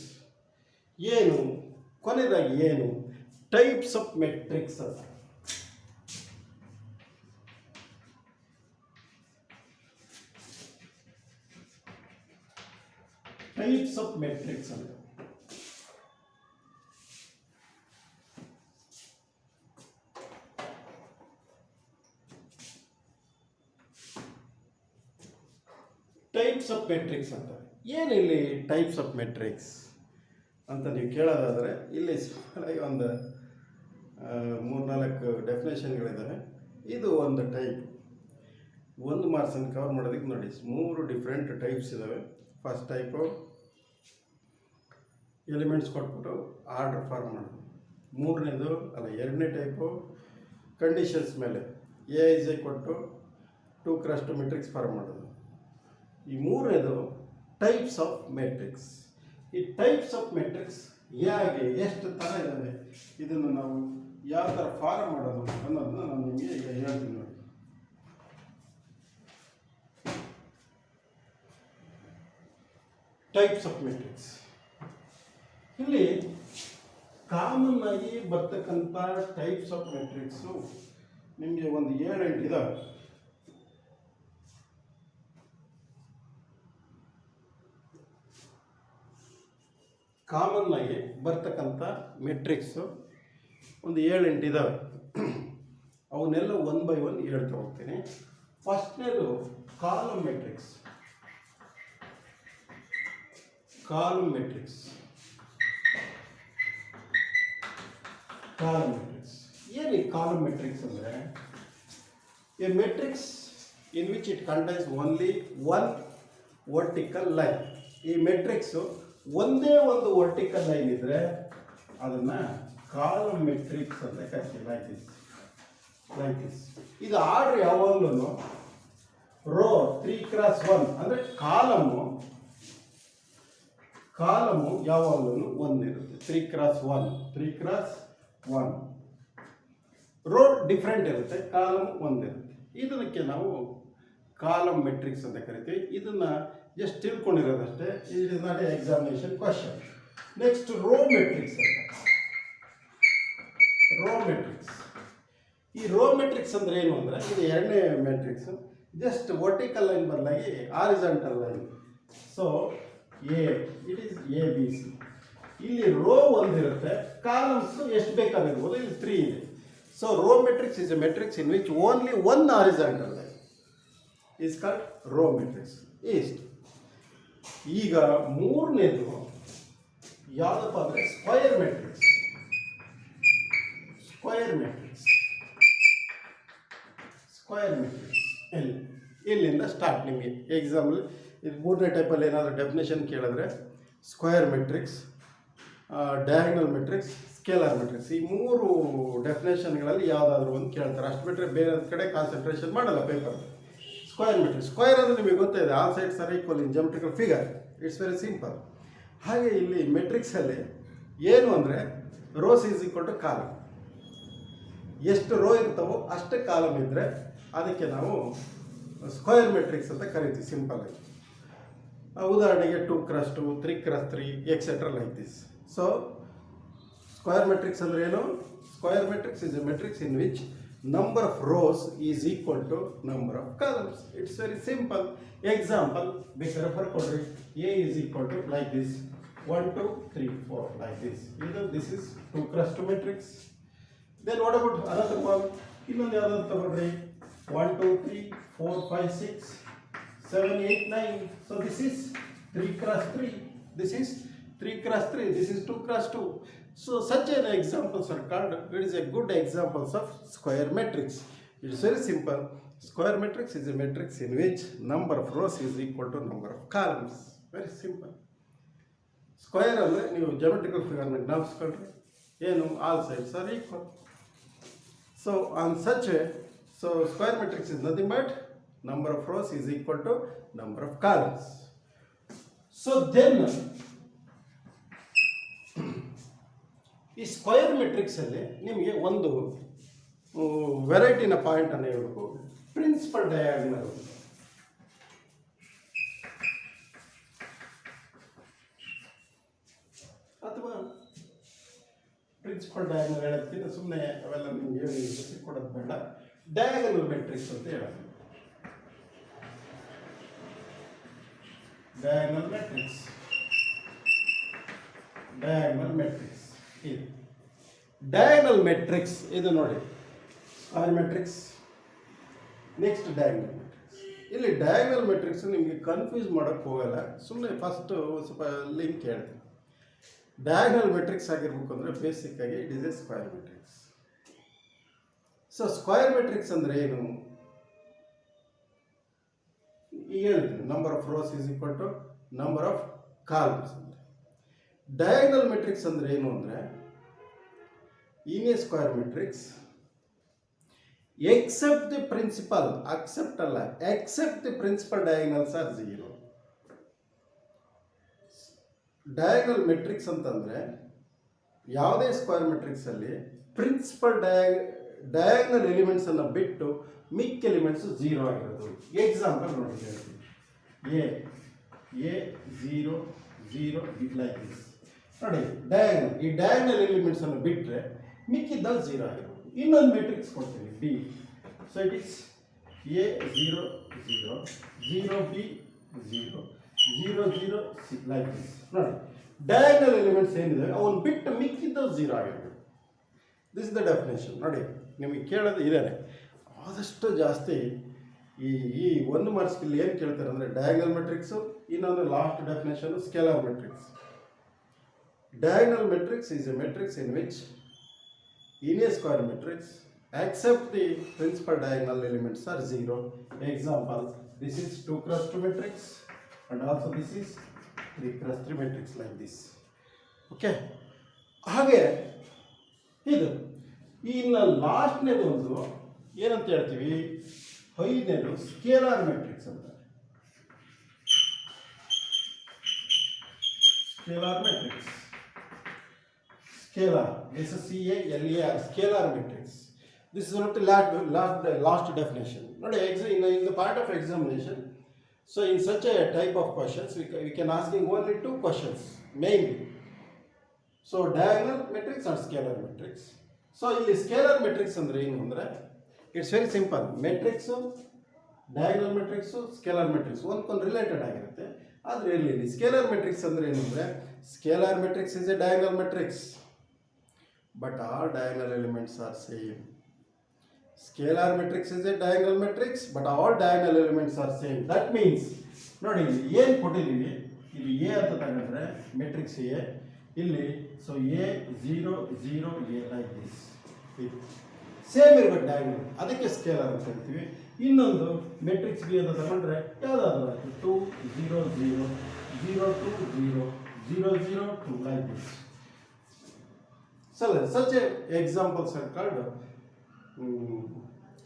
ಏನು ಕೊನೆಯದಾಗಿ ಏನು ಟೈಪ್ಸ್ ಆಫ್ ಮೆಟ್ರಿಕ್ಸ್ ಅಂತ. ಟೈಪ್ಸ್ ಆಫ್ ಮೆಟ್ರಿಕ್ಸ್ ಅಂತ. ಟೈಪ್ಸ್ ಆಫ್ ಮೆಟ್ರಿಕ್ಸ್ ಅಂತ. ಏನಿಲ್ಲಿ ಟೈಪ್ಸ್ ಆಫ್ ಮೆಟ್ರಿಕ್ಸ್ ಅಂತ ನೀವು ಕೇಳೋದಾದರೆ ಇಲ್ಲಿ ಒಂದು 3-4 ಡೆಫಿನೇಷನ್ಗಳಿದ್ದಾವೆ. ಇದು ಒಂದು ಟೈಪ್. 1 ಮಾರ್ಕ್ಸನ್ನು ಕವರ್ ಮಾಡೋದಕ್ಕೆ ನೋಡಿ 3 ಡಿಫ್ರೆಂಟ್ ಟೈಪ್ಸ್ ಇದ್ದಾವೆ. ಫಸ್ಟ್ ಟೈಪು ಎಲಿಮೆಂಟ್ಸ್ ಕೊಟ್ಬಿಟ್ಟು ಆರ್ಡರ್ ಫಾರ್ಮ್ ಮಾಡೋದು. ಎರಡನೇ ಟೈಪು ಕಂಡೀಷನ್ಸ್ ಮೇಲೆ Aij ಕೊಟ್ಟು 2 ಕ್ರಾಸ್ 2 ಮೆಟ್ರಿಕ್ಸ್ ಫಾರ್ಮ್ ಮಾಡೋದು. ಈ ಮೂರನೇದು ಟೈಪ್ಸ್ ಆಫ್ ಮೆಟ್ರಿಕ್ಸ್. ಈ ಟೈಪ್ಸ್ ಆಫ್ ಮೆಟ್ರಿಕ್ಸ್ ಹೇಗೆ ಎಷ್ಟು ಥರ ಇದ್ದಾವೆ, ಇದನ್ನು ನಾವು ಯಾವ ಥರ ಫಾರ್ಮ್ ಮಾಡೋದು ಅನ್ನೋದನ್ನ ನಾನು ನಿಮಗೆ ಈಗ ಹೇಳ್ತೀನಿ ನೋಡಿ. ಟೈಪ್ಸ್ ಆಫ್ ಮೆಟ್ರಿಕ್ಸ್ ಇಲ್ಲಿ ಕಾಮನ್ ಆಗಿ ಬರ್ತಕ್ಕಂಥ ಟೈಪ್ಸ್ ಆಫ್ ಮೆಟ್ರಿಕ್ಸು ನಿಮಗೆ ಒಂದು 7-8 ಇದಾವೆ. ಕಾಮನ್ ಆಗಿ ಬರ್ತಕ್ಕಂಥ ಮೆಟ್ರಿಕ್ಸು ಒಂದು 7-8 ಇದ್ದಾವೆ. ಅವನ್ನೆಲ್ಲ 1 by 1 ಹೇಳ್ತಾ ಹೋಗ್ತೀನಿ. ಫಸ್ಟ್ನೇದು ಕಾಲಮ್ ಮೆಟ್ರಿಕ್ಸ್. ಕಾಲಮ್ ಮೆಟ್ರಿಕ್ಸ್ ಏನು ಈ ಕಾಲಮ್ ಮೆಟ್ರಿಕ್ಸ್ ಅಂದರೆ, a matrix in which it contains only 1 vertical line. ಈ ಮೆಟ್ರಿಕ್ಸು ಒಂದೇ ಒಂದು ವರ್ಟಿಕಲ್ ಲೈನ್ ಇದ್ದರೆ ಅದನ್ನು ಕಾಲಮ್ ಮೆಟ್ರಿಕ್ಸ್ ಅಂತ ಕರಿತೀವಿ. Like this. ಇದು ಆರ್ಡ್ರ್ ಯಾವಾಗಲೂ ರೋ 3 ಕ್ರಾಸ್ 1 ಅಂದರೆ ಕಾಲಮು ಯಾವಾಗಲೂ 1 ಇರುತ್ತೆ. 3 ಕ್ರಾಸ್ 1 ರೋ ಡಿಫ್ರೆಂಟ್ ಇರುತ್ತೆ, ಕಾಲಮ್ 1 ಇರುತ್ತೆ. ಇದಕ್ಕೆ ನಾವು ಕಾಲಮ್ ಮೆಟ್ರಿಕ್ಸ್ ಅಂತ ಕರಿತೀವಿ. ಇದನ್ನು ಜಸ್ಟ್ ತಿಳ್ಕೊಂಡಿರೋದಷ್ಟೇ. It is not a examination question. Next row matrix ಅಂತ. ಈ ರೋ ಮೆಟ್ರಿಕ್ಸ್ ಅಂದರೆ ಏನು ಅಂದರೆ, ಇದು ಎರಡನೇ ಮೆಟ್ರಿಕ್ಸ್. ಜಸ್ಟ್ ವರ್ಟಿಕಲ್ ಲೈನ್ ಬದಲಾಗಿ horizontal line. So it is ABC. ಇಲ್ಲಿ ರೋ 1 ಇರುತ್ತೆ, ಕಾಲಮ್ಸ್ ಎಷ್ಟು ಬೇಕಾಗಿರ್ಬೋದು, ಇಲ್ಲಿ 3 ಇದೆ. So row matrix is a matrix in which only 1 horizontal line is called row matrix. ಇಷ್ಟು. ಈಗ ಮೂರನೇದು ಯಾವುದಪ್ಪ ಅಂದರೆ ಸ್ಕ್ವಯರ್ ಮೆಟ್ರಿಕ್ಸ್. ಇಲ್ಲಿಂದ ಸ್ಟಾರ್ಟ್. ನಿಮಗೆ ಎಕ್ಸಾಂಪಲ್ ಇದು ಮೂರನೇ ಟೈಪಲ್ಲಿ ಏನಾದರೂ ಡೆಫಿನೇಷನ್ ಕೇಳಿದ್ರೆ square matrix, diagonal matrix, scalar matrix, ಈ 3 ಡೆಫಿನೇಷನ್ಗಳಲ್ಲಿ ಯಾವುದಾದ್ರೂ ಒಂದು ಕೇಳ್ತಾರೆ. ಅಷ್ಟು ಬಿಟ್ಟರೆ ಬೇರೆ ಕಡೆ ಕಾನ್ಸಂಟ್ರೇಷನ್ ಮಾಡಲ್ಲ ಪೇಪರ್. Square matrix. ಸ್ಕ್ವಯರ್ ಅಂದರೆ ನಿಮಗೆ ಗೊತ್ತಿದೆ, all sides are equal in geometrical figure. It's very simple. ಹಾಗೆ ಇಲ್ಲಿ ಮೆಟ್ರಿಕ್ಸಲ್ಲಿ ಏನು ಅಂದರೆ rows is equal to column. ಎಷ್ಟು ರೋ ಇರ್ತಾವೋ ಅಷ್ಟೇ ಕಾಲಮ್ ಇದ್ದರೆ ಅದಕ್ಕೆ ನಾವು ಸ್ಕ್ವೇರ್ ಮೆಟ್ರಿಕ್ಸ್ ಅಂತ ಕರಿತೀವಿ ಸಿಂಪಲ್ಲಾಗಿ. ಉದಾಹರಣೆಗೆ 2x2, 3x3 etcetera like this. So square matrix ಅಂದರೆ ಏನು? Square matrix is a matrix in which number of rows is equal to number of columns. It's very simple. Example, ಬೇಕಾದ್ರೆ ಬರ್ಕೊಡ್ರಿ. A is equal to like this 1 2 3 4 like this. This is 2x2 matrix. Then what about another one? ಇನ್ನೊಂದು ಯಾವ್ದಾದ್ರು ತಗೊಳ್ರಿ. 1 2 3 4 5 6 7 8 9. So this is 3x3. This is 3x3. This is 2x2. So such an examples are called, it is a good examples of square matrix. It is very simple. Square matrix is a matrix in which number of rows is equal to number of columns. Very simple. Square ಅಂದರೆ ನೀವು geometrical figure ಜ್ಞಾಪಿಸ್ಕೊಳ್ರಿ, ಏನು all sides are equal. So on such a, so square matrix is nothing but number of rows is equal to number of columns. So then ಈ ಸ್ಕ್ವೇರ್ ಮೆಟ್ರಿಕ್ಸಲ್ಲಿ ನಿಮಗೆ ಒಂದು ವೆರೈಟಿನ ಪಾಯಿಂಟನ್ನು ಹೇಳಬೇಕು. Principal diagonal. ಅಥವಾ ಪ್ರಿನ್ಸಿಪಲ್ ಡಯಾಗ್ನಲ್ ಹೇಳೋದಕ್ಕಿಂತ ಸುಮ್ಮನೆ ಅವೆಲ್ಲ ನಿಮಗೆ ಕೊಡೋದು ಬೇಡ. ಡಯಾಗ್ನಲ್ ಮೆಟ್ರಿಕ್ಸ್ ಅಂತ ಹೇಳೋದು. Diagonal matrix. ಡಯಾಗ್ನಲ್ ಮೆಟ್ರಿಕ್ಸ್ ಇದು ಡಯಾಗ್ನಲ್ ಮೆಟ್ರಿಕ್ಸ್. ಇದು ನೋಡಿ square matrix, next diagonal matrix. ಇಲ್ಲಿ ಡಯಾಗ್ನಲ್ ಮೆಟ್ರಿಕ್ಸ್ ನಿಮಗೆ ಕನ್ಫ್ಯೂಸ್ ಮಾಡೋಕ್ಕೆ ಹೋಗಲ್ಲ, ಸುಮ್ಮನೆ ಫಸ್ಟು ಸ್ವಲ್ಪ ಲಿಂಕ್ ಹೇಳ್ತೀನಿ. ಡಯಾಗ್ನಲ್ ಮೆಟ್ರಿಕ್ಸ್ ಆಗಿರ್ಬೇಕು ಅಂದರೆ ಬೇಸಿಕ್ಕಾಗಿ it is a square matrix. So square matrix ಅಂದರೆ ಏನು ಈಗ ಹೇಳ್ತೀನಿ. Number of rows is equal to number of columns. Diagonal matrix ಅಂದರೆ ಏನು ಅಂದರೆ in a square matrix except the principal, accept ಅಲ್ಲ, except the principal diagonals are zero. Diagonal matrix ಅಂತಂದರೆ ಯಾವುದೇ ಸ್ಕ್ವೇರ್ ಮೆಟ್ರಿಕ್ಸಲ್ಲಿ ಪ್ರಿನ್ಸಿಪಲ್ ಡಯಾಗ್ನಲ್ ಎಲಿಮೆಂಟ್ಸನ್ನು ಬಿಟ್ಟು ಮಿಕ್ಕ ಎಲಿಮೆಂಟ್ಸು ಝೀರೋ ಆಗಿರೋದು. ಎಕ್ಸಾಂಪಲ್ ನೋಡಿ ಹೇಳ್ತೀನಿ. A 0 0 like this. ನೋಡಿ ಡಯಾಗ್ನಲ್, ಈ ಡಯಾಗ್ನಲ್ ಎಲಿಮೆಂಟ್ಸನ್ನು ಬಿಟ್ಟರೆ ಮಿಕ್ಕಿದ್ದಲ್ಲಿ ಝೀರೋ ಆಗಿರೋದು. ಇನ್ನೊಂದು ಮೆಟ್ರಿಕ್ಸ್ ಕೊಡ್ತೀನಿ B. So it is A 0 0 0 B 0 0 0 like this. ನೋಡಿ ಡಯಾಗ್ನಲ್ ಎಲಿಮೆಂಟ್ಸ್ ಏನಿದೆ ಅವನು ಬಿಟ್ಟು ಮಿಕ್ಕಿದ್ದವು ಝೀರೋ ಆಗಿರಬೇಕು. This is the definition. ನೋಡಿ ನಿಮಗೆ ಕೇಳೋದು ಇದೇನೆ. ಆದಷ್ಟು ಜಾಸ್ತಿ ಈ ಒಂದು ಮಾರ್ಕ್ಸ್ ಇಲ್ಲಿ ಏನು ಕೇಳ್ತಾರೆ ಅಂದರೆ ಡಯಾಗ್ನಲ್ ಮೆಟ್ರಿಕ್ಸು, ಇನ್ನೊಂದು last definition scalar matrix. Diagonal matrix is a matrix in which in a square matrix except the principal diagonal elements are zero. Example, this is 2x2 matrix and also this is 3x3 matrix like this. Okay. ಹಾಗೆ ಇದು ಇನ್ನು ಲಾಸ್ಟ್ನೇದು ಒಂದು ಏನಂತ ಹೇಳ್ತೀವಿ, ಐದನೇದು ಸ್ಕೇಲಾರ್ ಮೆಟ್ರಿಕ್ಸ್ ಅಂತ. Scalar matrix. Scalar, S-C-A-L-A-R, scalar matrix. This is not the last definition. Not in the part of examination. So in such a type of questions, we can asking only two questions mainly. So diagonal matrix or scalar matrix. So in the scalar matrix andre ಏನು ಅಂದ್ರೆ it's very simple. Matrix, diagonal matrix, scalar matrix ಒಂದಕ್ಕೊಂದು ರಿಲೇಟೆಡ್ ಆಗಿರುತ್ತೆ. ಆದರೆ ಇಲ್ಲಿ ಸ್ಕೇಲಾರ್ ಮೆಟ್ರಿಕ್ಸ್ ಅಂದ್ರೆ ಏನು ಅಂದ್ರೆ scalar matrix is a diagonal matrix. But all diagonal elements are same. Scalar matrix is a diagonal matrix, but all diagonal elements are same. That means, ನೋಡಿ ಏನು ಕೊಟ್ಟಿದ್ದೀವಿ, ಇಲ್ಲಿ ಎ ಅಂತ ತಗೊಂಡ್ರೆ ಮೆಟ್ರಿಕ್ಸ್ ಎ ಇಲ್ಲಿ, so A 0 0 A like this. Same ಇರಬೇಕು ಡಯಾಗ್ನಲ್, ಅದಕ್ಕೆ ಸ್ಕೇಲಾರ್ ಅಂತ ಹೇಳ್ತೀವಿ. ಇನ್ನೊಂದು ಮೆಟ್ರಿಕ್ಸ್ ಬಿ ಅಂತ ತಗೊಂಡ್ರೆ ಯಾವುದಾದ್ರು ಆಯಿತು 2 0 0 0 2 0 0 0 2 like this. So such examples are called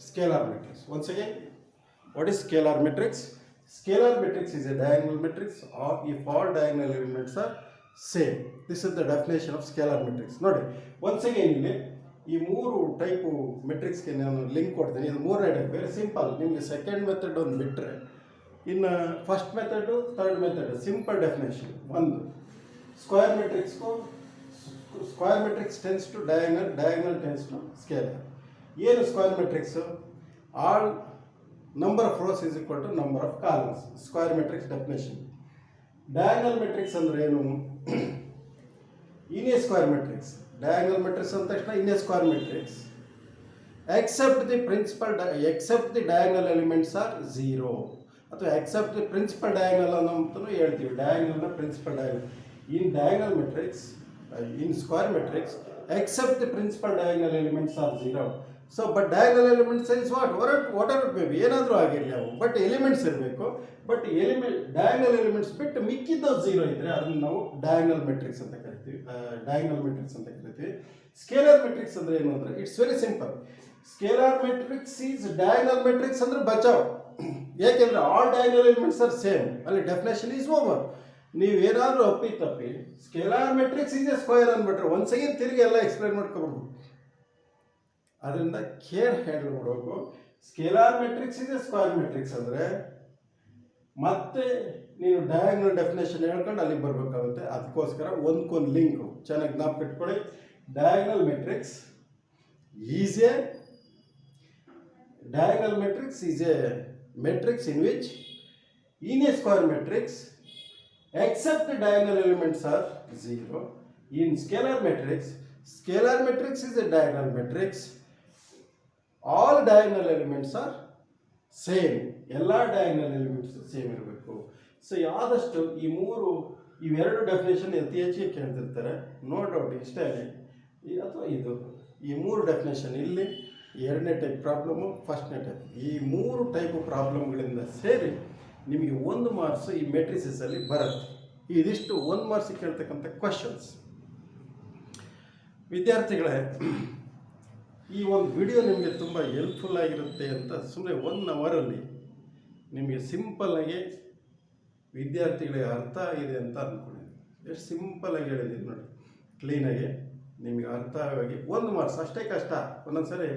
scalar matrix. Once again, what is scalar matrix? Scalar matrix is a diagonal matrix or if all diagonal elements are same. This is the definition of scalar matrix. ನೋಡಿ ಒನ್ಸ್ ಅಗೇನ್ ಇಲ್ಲಿ ಈ ಮೂರು ಟೈಪು ಮೆಟ್ರಿಕ್ಸ್ಗೆ ನಾನು ಲಿಂಕ್ ಕೊಡ್ತೀನಿ. ಇದು ಮೂರನೇ ಟೈಪ್ ವೆರಿ ಸಿಂಪಲ್. ನಿಮಗೆ ಸೆಕೆಂಡ್ ಮೆಥಡ್ ಒಂದು ಬಿಟ್ಟರೆ ಇನ್ನು first method third method simple definition. ಒಂದು ಸ್ಕ್ವೇರ್ ಮೆಟ್ರಿಕ್ಸ್ಗೂ square matrix tends to diagonal, diagonal tends to scalar. ಏನು square matrix? All number of rows is equal to number of columns. Square matrix definition. Diagonal matrix ಅಂದರೆ ಏನು? In a square matrix. Diagonal matrix ಅಂದ ತಕ್ಷಣ in a square matrix except the diagonal elements are zero, ಅಥವಾ ಎಕ್ಸೆಪ್ಟ್ ದಿ ಪ್ರಿನ್ಸಿಪಲ್ ಡಯಾಗನಲ್ ಅಂತಲೂ ಹೇಳ್ತೀವಿ. ಡಯಾಗನಲ್ನ principal diagonal in diagonal matrix, in square matrix except the principal diagonal elements are zero. So but diagonal elements is whatever may be, ಏನಾದರೂ ಆಗಿರಲಿ ಅವು, ಬಟ್ ಎಲಿಮೆಂಟ್ಸ್ ಇರಬೇಕು. ಬಟ್ ಡಯಾಗನಲ್ ಎಲಿಮೆಂಟ್ಸ್ ಬಿಟ್ಟು ಮಿಕ್ಕಿದ್ದು ಝೀರೋ ಇದ್ದರೆ ಅದನ್ನು ನಾವು ಡಯಾಗನಲ್ ಮೆಟ್ರಿಕ್ಸ್ ಅಂತ ಕರಿತೀವಿ. ಡಯಾಗನಲ್ ಮೆಟ್ರಿಕ್ಸ್ ಅಂತ ಕರಿತೀವಿ. ಸ್ಕೇಲಾರ್ ಮೆಟ್ರಿಕ್ಸ್ ಅಂದರೆ ಏನು ಅಂದರೆ it's very simple. Scalar matrix is diagonal matrix ಅಂದರೆ ಬಚಾವ್. ಏಕೆಂದರೆ all diagonal elements are same. ಅಲ್ಲಿ ಡೆಫಿನೇಷನ್ ಈಸ್ ಓವರ್. ನೀವೇನಾದರೂ ತಪ್ಪಿ scalar matrix is a square ಅಂದ್ಬಿಟ್ರೆ ಒನ್ಸ್ ಅಗೇನ್ ತಿರುಗಿ ಎಲ್ಲ ಎಕ್ಸ್ಪ್ಲೈನ್ ಮಾಡ್ಕೊಬೋದು. ಅದರಿಂದ ಕೇರ್ ಹ್ಯಾಂಡಲ್ ಮಾಡಬೇಕು. ಸ್ಕೇಲಾರ್ ಮೆಟ್ರಿಕ್ಸ್ ಇದೆ ಸ್ಕ್ವೇರ್ ಮೆಟ್ರಿಕ್ಸ್ ಅಂದರೆ ಮತ್ತೆ ನೀವು ಡಯಾಗನಲ್ ಡೆಫಿನೇಷನ್ ಹೇಳ್ಕೊಂಡು ಅಲ್ಲಿಗೆ ಬರಬೇಕಾಗುತ್ತೆ. ಅದಕ್ಕೋಸ್ಕರ ಒಂದ್ಕೊಂದು ಲಿಂಕು ಚೆನ್ನಾಗಿ ಜ್ಞಾಪಕ ಇಟ್ಕೊಳ್ಳಿ. Diagonal matrix is a matrix in which in a square matrix except the diagonal elements are zero. In scalar matrix is a diagonal matrix. All diagonal elements are same. ಎಲ್ಲ diagonal elements ಸೇಮ್ ಇರಬೇಕು. ಸೊ ಆದಷ್ಟು ಇವೆರಡು ಡೆಫಿನೇಷನ್ ಅತಿ ಹೆಚ್ಚಿಗೆ ಕೇಳ್ತಿರ್ತಾರೆ. ನೋ ಡೌಟ್ ಇಷ್ಟೇ ಅಥವಾ ಇದು ಈ ಮೂರು ಡೆಫಿನೇಷನ್ ಇಲ್ಲಿ ಎರಡನೇ ಟೈಪ್ ಪ್ರಾಬ್ಲಮ್ಮು, ಫಸ್ಟ್ನೇ ಟೈಪ್, ಈ ಮೂರು ಟೈಪು ಪ್ರಾಬ್ಲಮ್ಗಳಿಂದ ಸೇರಿ ನಿಮಗೆ 1 ಮಾರ್ಕ್ಸ್ ಈ ಮೆಟ್ರಿಸಸ್ಸಲ್ಲಿ ಬರುತ್ತೆ. ಇದಿಷ್ಟು 1 ಮಾರ್ಕ್ಸಿಗೆ ಕೇಳ್ತಕ್ಕಂಥ ಕ್ವಶನ್ಸ್. ವಿದ್ಯಾರ್ಥಿಗಳೇ, ಈ ಒಂದು ವಿಡಿಯೋ ನಿಮಗೆ ತುಂಬ ಹೆಲ್ಪ್ಫುಲ್ ಆಗಿರುತ್ತೆ ಅಂತ ಸುಮ್ಮನೆ 1 ಅವರಲ್ಲಿ ನಿಮಗೆ ಸಿಂಪಲ್ಲಾಗಿ ವಿದ್ಯಾರ್ಥಿಗಳಿಗೆ ಅರ್ಥ ಆಗಿದೆ ಅಂತ ಅಂದ್ಕೊಂಡಿದ್ದೀನಿ. ಎಷ್ಟು ಸಿಂಪಲ್ಲಾಗಿ ಹೇಳಿದ್ದೀನಿ ನೋಡಿ, ಕ್ಲೀನಾಗಿ ನಿಮಗೆ ಅರ್ಥ ಆಗಿ 1 ಮಾರ್ಕ್ಸ್ ಅಷ್ಟೇ ಕಷ್ಟ. ಒಂದೊಂದು ಸರಿ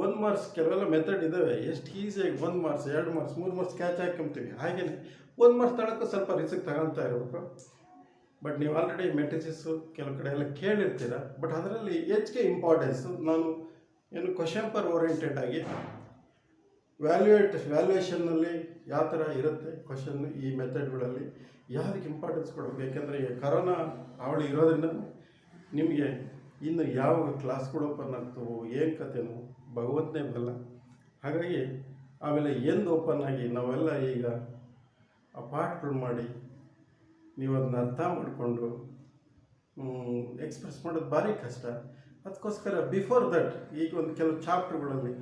1 ಮಾರ್ಕ್ಸ್ ಕೆಲವೆಲ್ಲ ಮೆಥಡ್ ಇದ್ದಾವೆ, ಎಷ್ಟು ಈಸಿಯಾಗಿ 1 ಮಾರ್ಕ್ಸ್ 2 ಮಾರ್ಕ್ಸ್ 3 ಮಾರ್ಕ್ಸ್ ಕ್ಯಾಚ್ ಹಾಕೊಂತೀವಿ. ಹಾಗೆಯೇ 1 ಮಾರ್ಕ್ಸ್ ತಗೊಳ್ಳೋಕ್ಕೂ ಸ್ವಲ್ಪ ರಿಸ್ಕ್ ತಗೊಳ್ತಾ ಇರಬೇಕು. ಬಟ್ ನೀವು ಆಲ್ರೆಡಿ ಮೆಟ್ರಿಸಸ್ಸು ಕೆಲವು ಕಡೆ ಎಲ್ಲ ಕೇಳಿರ್ತೀರ. ಬಟ್ ಅದರಲ್ಲಿ ಹೆಚ್ಚಿಗೆ ಇಂಪಾರ್ಟೆನ್ಸು ನಾನು ಏನು ಕ್ವಶನ್ ಪರ್ ಓರಿಯೆಂಟೆಡ್ ಆಗಿ ವ್ಯಾಲ್ಯೂಯೇಷನ್ನಲ್ಲಿ ಯಾವ ಥರ ಇರುತ್ತೆ ಕ್ವಶನ್, ಈ ಮೆಥಡ್ಗಳಲ್ಲಿ ಯಾವುದಕ್ಕೆ ಇಂಪಾರ್ಟೆನ್ಸ್ ಕೊಡಬೇಕು. ಯಾಕೆಂದರೆ ಈಗ ಕರೋನಾ ಅವಳಿ ಇರೋದ್ರಿಂದ ನಿಮಗೆ ಇನ್ನು ಯಾವ ಕ್ಲಾಸ್ಗಳು ಓಪನ್ ಆಗ್ತವೋ ಏನು ಕಥೆನೋ ಭಗವಂತನೇ ಬಲ್ಲ. ಹಾಗಾಗಿ ಆಮೇಲೆ ಎಂದು ಓಪನ್ ಆಗಿ ನಾವೆಲ್ಲ ಈಗ ಆ ಪಾಠಗಳು ಮಾಡಿ ನೀವು ಅದನ್ನ ಅರ್ಥ ಮಾಡಿಕೊಂಡು ಎಕ್ಸ್ಪ್ರೆಸ್ ಮಾಡೋದು ಭಾರಿ ಕಷ್ಟ. ಅದಕ್ಕೋಸ್ಕರ ಬಿಫೋರ್ ದಟ್ ಈಗ ಒಂದು ಕೆಲವು ಚಾಪ್ಟರ್ಗಳಲ್ಲಿ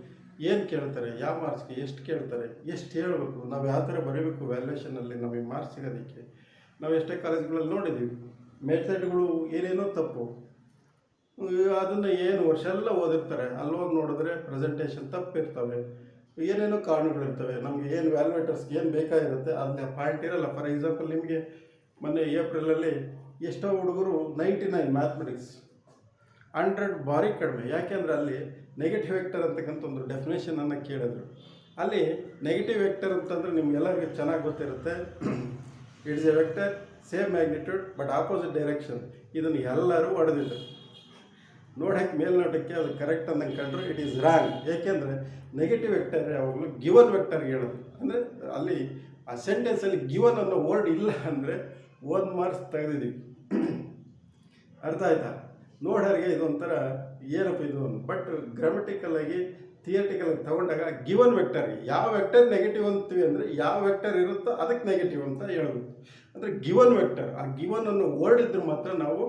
ಏನು ಕೇಳ್ತಾರೆ, ಯಾವ ಮಾರ್ಕ್ಸ್ಗೆ ಎಷ್ಟು ಕೇಳ್ತಾರೆ, ಎಷ್ಟು ಹೇಳಬೇಕು, ನಾವು ಯಾವ ಥರ ಬರೀಬೇಕು ವ್ಯಾಲ್ಯೂಯೇಷನಲ್ಲಿ ನಮಗೆ ಮಾರ್ಕ್ಸ್ ಸಿಗೋದಕ್ಕೆ. ನಾವು ಎಷ್ಟೇ ಕಾಲೇಜ್ಗಳಲ್ಲಿ ನೋಡಿದ್ದೀವಿ ಮೆಥಡ್ಗಳು ಏನೇನೋ ತಪ್ಪು, ಅದನ್ನು ಏನು ವರ್ಷ ಎಲ್ಲ ಓದಿರ್ತಾರೆ, ಅಲ್ಲಿ ಹೋಗಿ ನೋಡಿದ್ರೆ ಪ್ರೆಸೆಂಟೇಷನ್ ತಪ್ಪಿರ್ತವೆ, ಏನೇನೋ ಕಾರಣಗಳಿರ್ತವೆ. ನಮಗೆ ಏನು ವ್ಯಾಲ್ಯೂಯೇಟರ್ಸ್ಗೆ ಏನು ಬೇಕಾಗಿರುತ್ತೆ ಅದನ್ನ ಪಾಯಿಂಟ್ ಇರೋಲ್ಲ. ಫಾರ್ ಎಕ್ಸಾಂಪಲ್ ನಿಮಗೆ ಮೊನ್ನೆ ಏಪ್ರಿಲಲ್ಲಿ ಎಷ್ಟೋ ಹುಡುಗರು 99 ಮ್ಯಾಥಮೆಟಿಕ್ಸ್ 100 ಭಾರಿ ಕಡಿಮೆ. ಯಾಕೆಂದರೆ ಅಲ್ಲಿ ನೆಗೆಟಿವ್ ವೆಕ್ಟರ್ ಅಂತಕ್ಕಂಥ ಒಂದು ಡೆಫಿನೇಷನನ್ನು ಕೇಳಿದ್ರು. ಅಲ್ಲಿ ನೆಗೆಟಿವ್ ವೆಕ್ಟರ್ ಅಂತಂದರೆ ನಿಮಗೆಲ್ಲರಿಗೂ ಚೆನ್ನಾಗಿ ಗೊತ್ತಿರುತ್ತೆ. It's A vector same magnitude but opposite direction. ಇದನ್ನು ಎಲ್ಲರೂ ಹೊಡೆದಿದ್ರು. ನೋಡೋಕ್ಕೆ ಮೇಲ್ನೋಟಕ್ಕೆ ಅದು ಕರೆಕ್ಟ್ ಅಂದಂಗೆ ಕಂಡ್ರು ಇಟ್ ಈಸ್ ರಾಂಗ್. ಏಕೆಂದರೆ ನೆಗೆಟಿವ್ ವೆಕ್ಟರ್ ಯಾವಾಗಲೂ ಗಿವನ್ ವೆಕ್ಟರ್ಗೆ ಹೇಳೋದು. ಅಂದರೆ ಅಲ್ಲಿ ಆ ಸೆಂಟೆನ್ಸಲ್ಲಿ ಗಿವನ್ ಅನ್ನೋ ವರ್ಡ್ ಇಲ್ಲ ಅಂದರೆ 1 ಮಾರ್ಕ್ಸ್ ತೆಗೆದಿದ್ದೀವಿ. ಅರ್ಥ ಆಯ್ತಾ? ನೋಡೋರಿಗೆ ಇದೊಂಥರ ಏನಪ್ಪ ಇದು ಅಂತ. ಬಟ್ ಗ್ರಾಮಟಿಕಲಾಗಿ ಥಿಯೇಟಿಕಲಾಗಿ ತಗೊಂಡಾಗ ಗಿವನ್ ವೆಕ್ಟರ್ಗೆ ಯಾವ ವೆಕ್ಟರ್ ನೆಗೆಟಿವ್ ಅಂತೀವಿ ಅಂದರೆ ಯಾವ ವೆಕ್ಟರ್ ಇರುತ್ತೋ ಅದಕ್ಕೆ ನೆಗೆಟಿವ್ ಅಂತ ಹೇಳಬೇಕು. ಅಂದರೆ ಗಿವನ್ ವೆಕ್ಟರ್, ಆ ಗಿವನ್ ಅನ್ನೋ ವರ್ಡ್ ಇದ್ದರೆ ಮಾತ್ರ ನಾವು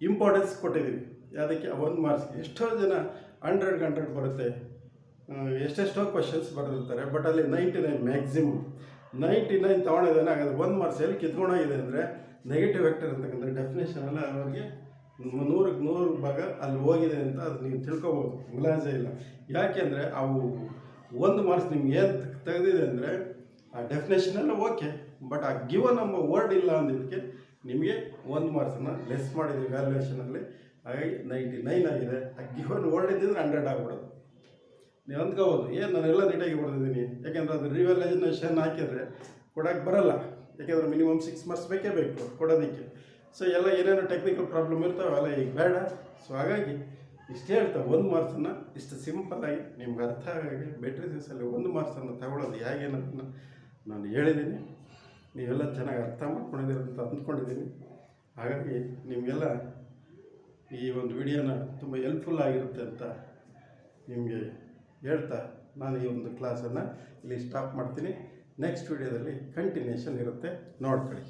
ಇಂಪಾರ್ಟೆನ್ಸ್ ಕೊಟ್ಟಿದ್ದೀವಿ. ಅದಕ್ಕೆ 1 ಮಾರ್ಕ್ಸ್. ಎಷ್ಟೋ ಜನ 100 ಬರುತ್ತೆ, ಎಷ್ಟೆಷ್ಟೋ ಕ್ವಶನ್ಸ್ ಬರೆದಿರ್ತಾರೆ. ಬಟ್ ಅಲ್ಲಿ 99 ಮ್ಯಾಕ್ಸಿಮಮ್ 99 ತೊಗೊಂಡಿದ್ದಾನೆ. ಹಾಗಾದ್ರೆ 1 ಮಾರ್ಕ್ಸ್ ಎಲ್ಲಿ ಕಿತ್ಕೊಂಡೋಗಿದೆ ಅಂದರೆ ನೆಗೆಟಿವ್ ವೆಕ್ಟರ್ ಅಂತಕ್ಕಂಥ ಡೆಫಿನೇಷನೆಲ್ಲ ಅವ್ರಿಗೆ 100ಕ್ಕೆ 100 ಭಾಗ ಅಲ್ಲಿ ಹೋಗಿದೆ ಅಂತ ಅದು ನೀವು ತಿಳ್ಕೊಬೋದು. ಮುಲಾಜೆ ಇಲ್ಲ. ಯಾಕೆಂದರೆ ಅವು 1 ಮಾರ್ಕ್ಸ್ ನಿಮ್ಗೆ ಏನು ತೆಗೆದಿದೆ ಅಂದರೆ ಆ ಡೆಫಿನೇಷನೆಲ್ಲ ಓಕೆ, ಬಟ್ ಆ ಗಿವನ್ ಎಂಬ ವರ್ಡ್ ಇಲ್ಲ ಅಂದಿದ್ದಕ್ಕೆ ನಿಮಗೆ 1 ಮಾರ್ಕ್ಸನ್ನು ಲೆಸ್ ಮಾಡಿದ್ವಿ ವ್ಯಾಲ್ಯೂಯೇಷನಲ್ಲಿ. ಹಾಗಾಗಿ 99 ಆಗಿದೆ. ಆ ಗಿವನ್ ಓಲ್ಡ್ ಇದ್ದಿದ್ರೆ 100 ಆಗ್ಬಿಡೋದು. ನೀವು ಅಂದ್ಕೋಬೋದು ನಾನೆಲ್ಲ ನೀಟಾಗಿ ಬರ್ದಿದ್ದೀನಿ, ಯಾಕೆಂದರೆ ಅದು ರಿವ್ಯಾಲ್ಯೂಯೇಷನ್ ಹಾಕಿದರೆ ಕೊಡೋಕ್ಕೆ ಬರಲ್ಲ, ಯಾಕೆಂದರೆ ಮಿನಿಮಮ್ 6 ಮಾರ್ಕ್ಸ್ ಬೇಕೇ ಬೇಕು ಕೊಡೋದಕ್ಕೆ. ಸೊ ಎಲ್ಲ ಏನೇನೋ ಟೆಕ್ನಿಕಲ್ ಪ್ರಾಬ್ಲಮ್ ಇರ್ತಾವೆ, ಅವೆಲ್ಲ ಈಗ ಬೇಡ. ಸೊ ಹಾಗಾಗಿ ಇಷ್ಟು ಹೇಳ್ತಾ 1 ಮಾರ್ಕ್ಸನ್ನು ಇಷ್ಟು ಸಿಂಪಲ್ಲಾಗಿ ನಿಮ್ಗೆ ಅರ್ಥ ಆಗಿ ಮೆಟ್ರಿಕ್ಸಲ್ಲಿ 1 ಮಾರ್ಕ್ಸನ್ನು ತಗೊಳ್ಳೋದು ಹೇಗೆ ಅನ್ನೋದನ್ನು ನಾನು ಹೇಳಿದ್ದೀನಿ. ನೀವೆಲ್ಲ ಚೆನ್ನಾಗಿ ಅರ್ಥ ಮಾಡ್ಕೊಂಡಿದ್ದೀರಿ ಅಂತ ಅಂದ್ಕೊಂಡಿದ್ದೀನಿ. ಹಾಗಾಗಿ ನಿಮಗೆಲ್ಲ ಈ ಒಂದು ವಿಡಿಯೋನ ತುಂಬ ಹೆಲ್ಪ್ಫುಲ್ ಆಗಿರುತ್ತೆ ಅಂತ ನಿಮಗೆ ಹೇಳ್ತಾ ನಾನು ಈ ಒಂದು ಕ್ಲಾಸನ್ನು ಇಲ್ಲಿ ಸ್ಟಾಪ್ ಮಾಡ್ತೀನಿ. ನೆಕ್ಸ್ಟ್ ವಿಡಿಯೋದಲ್ಲಿ ಕಂಟಿನ್ಯೂಷನ್ ಇರುತ್ತೆ, ನೋಡ್ಕೊಳ್ಳಿ.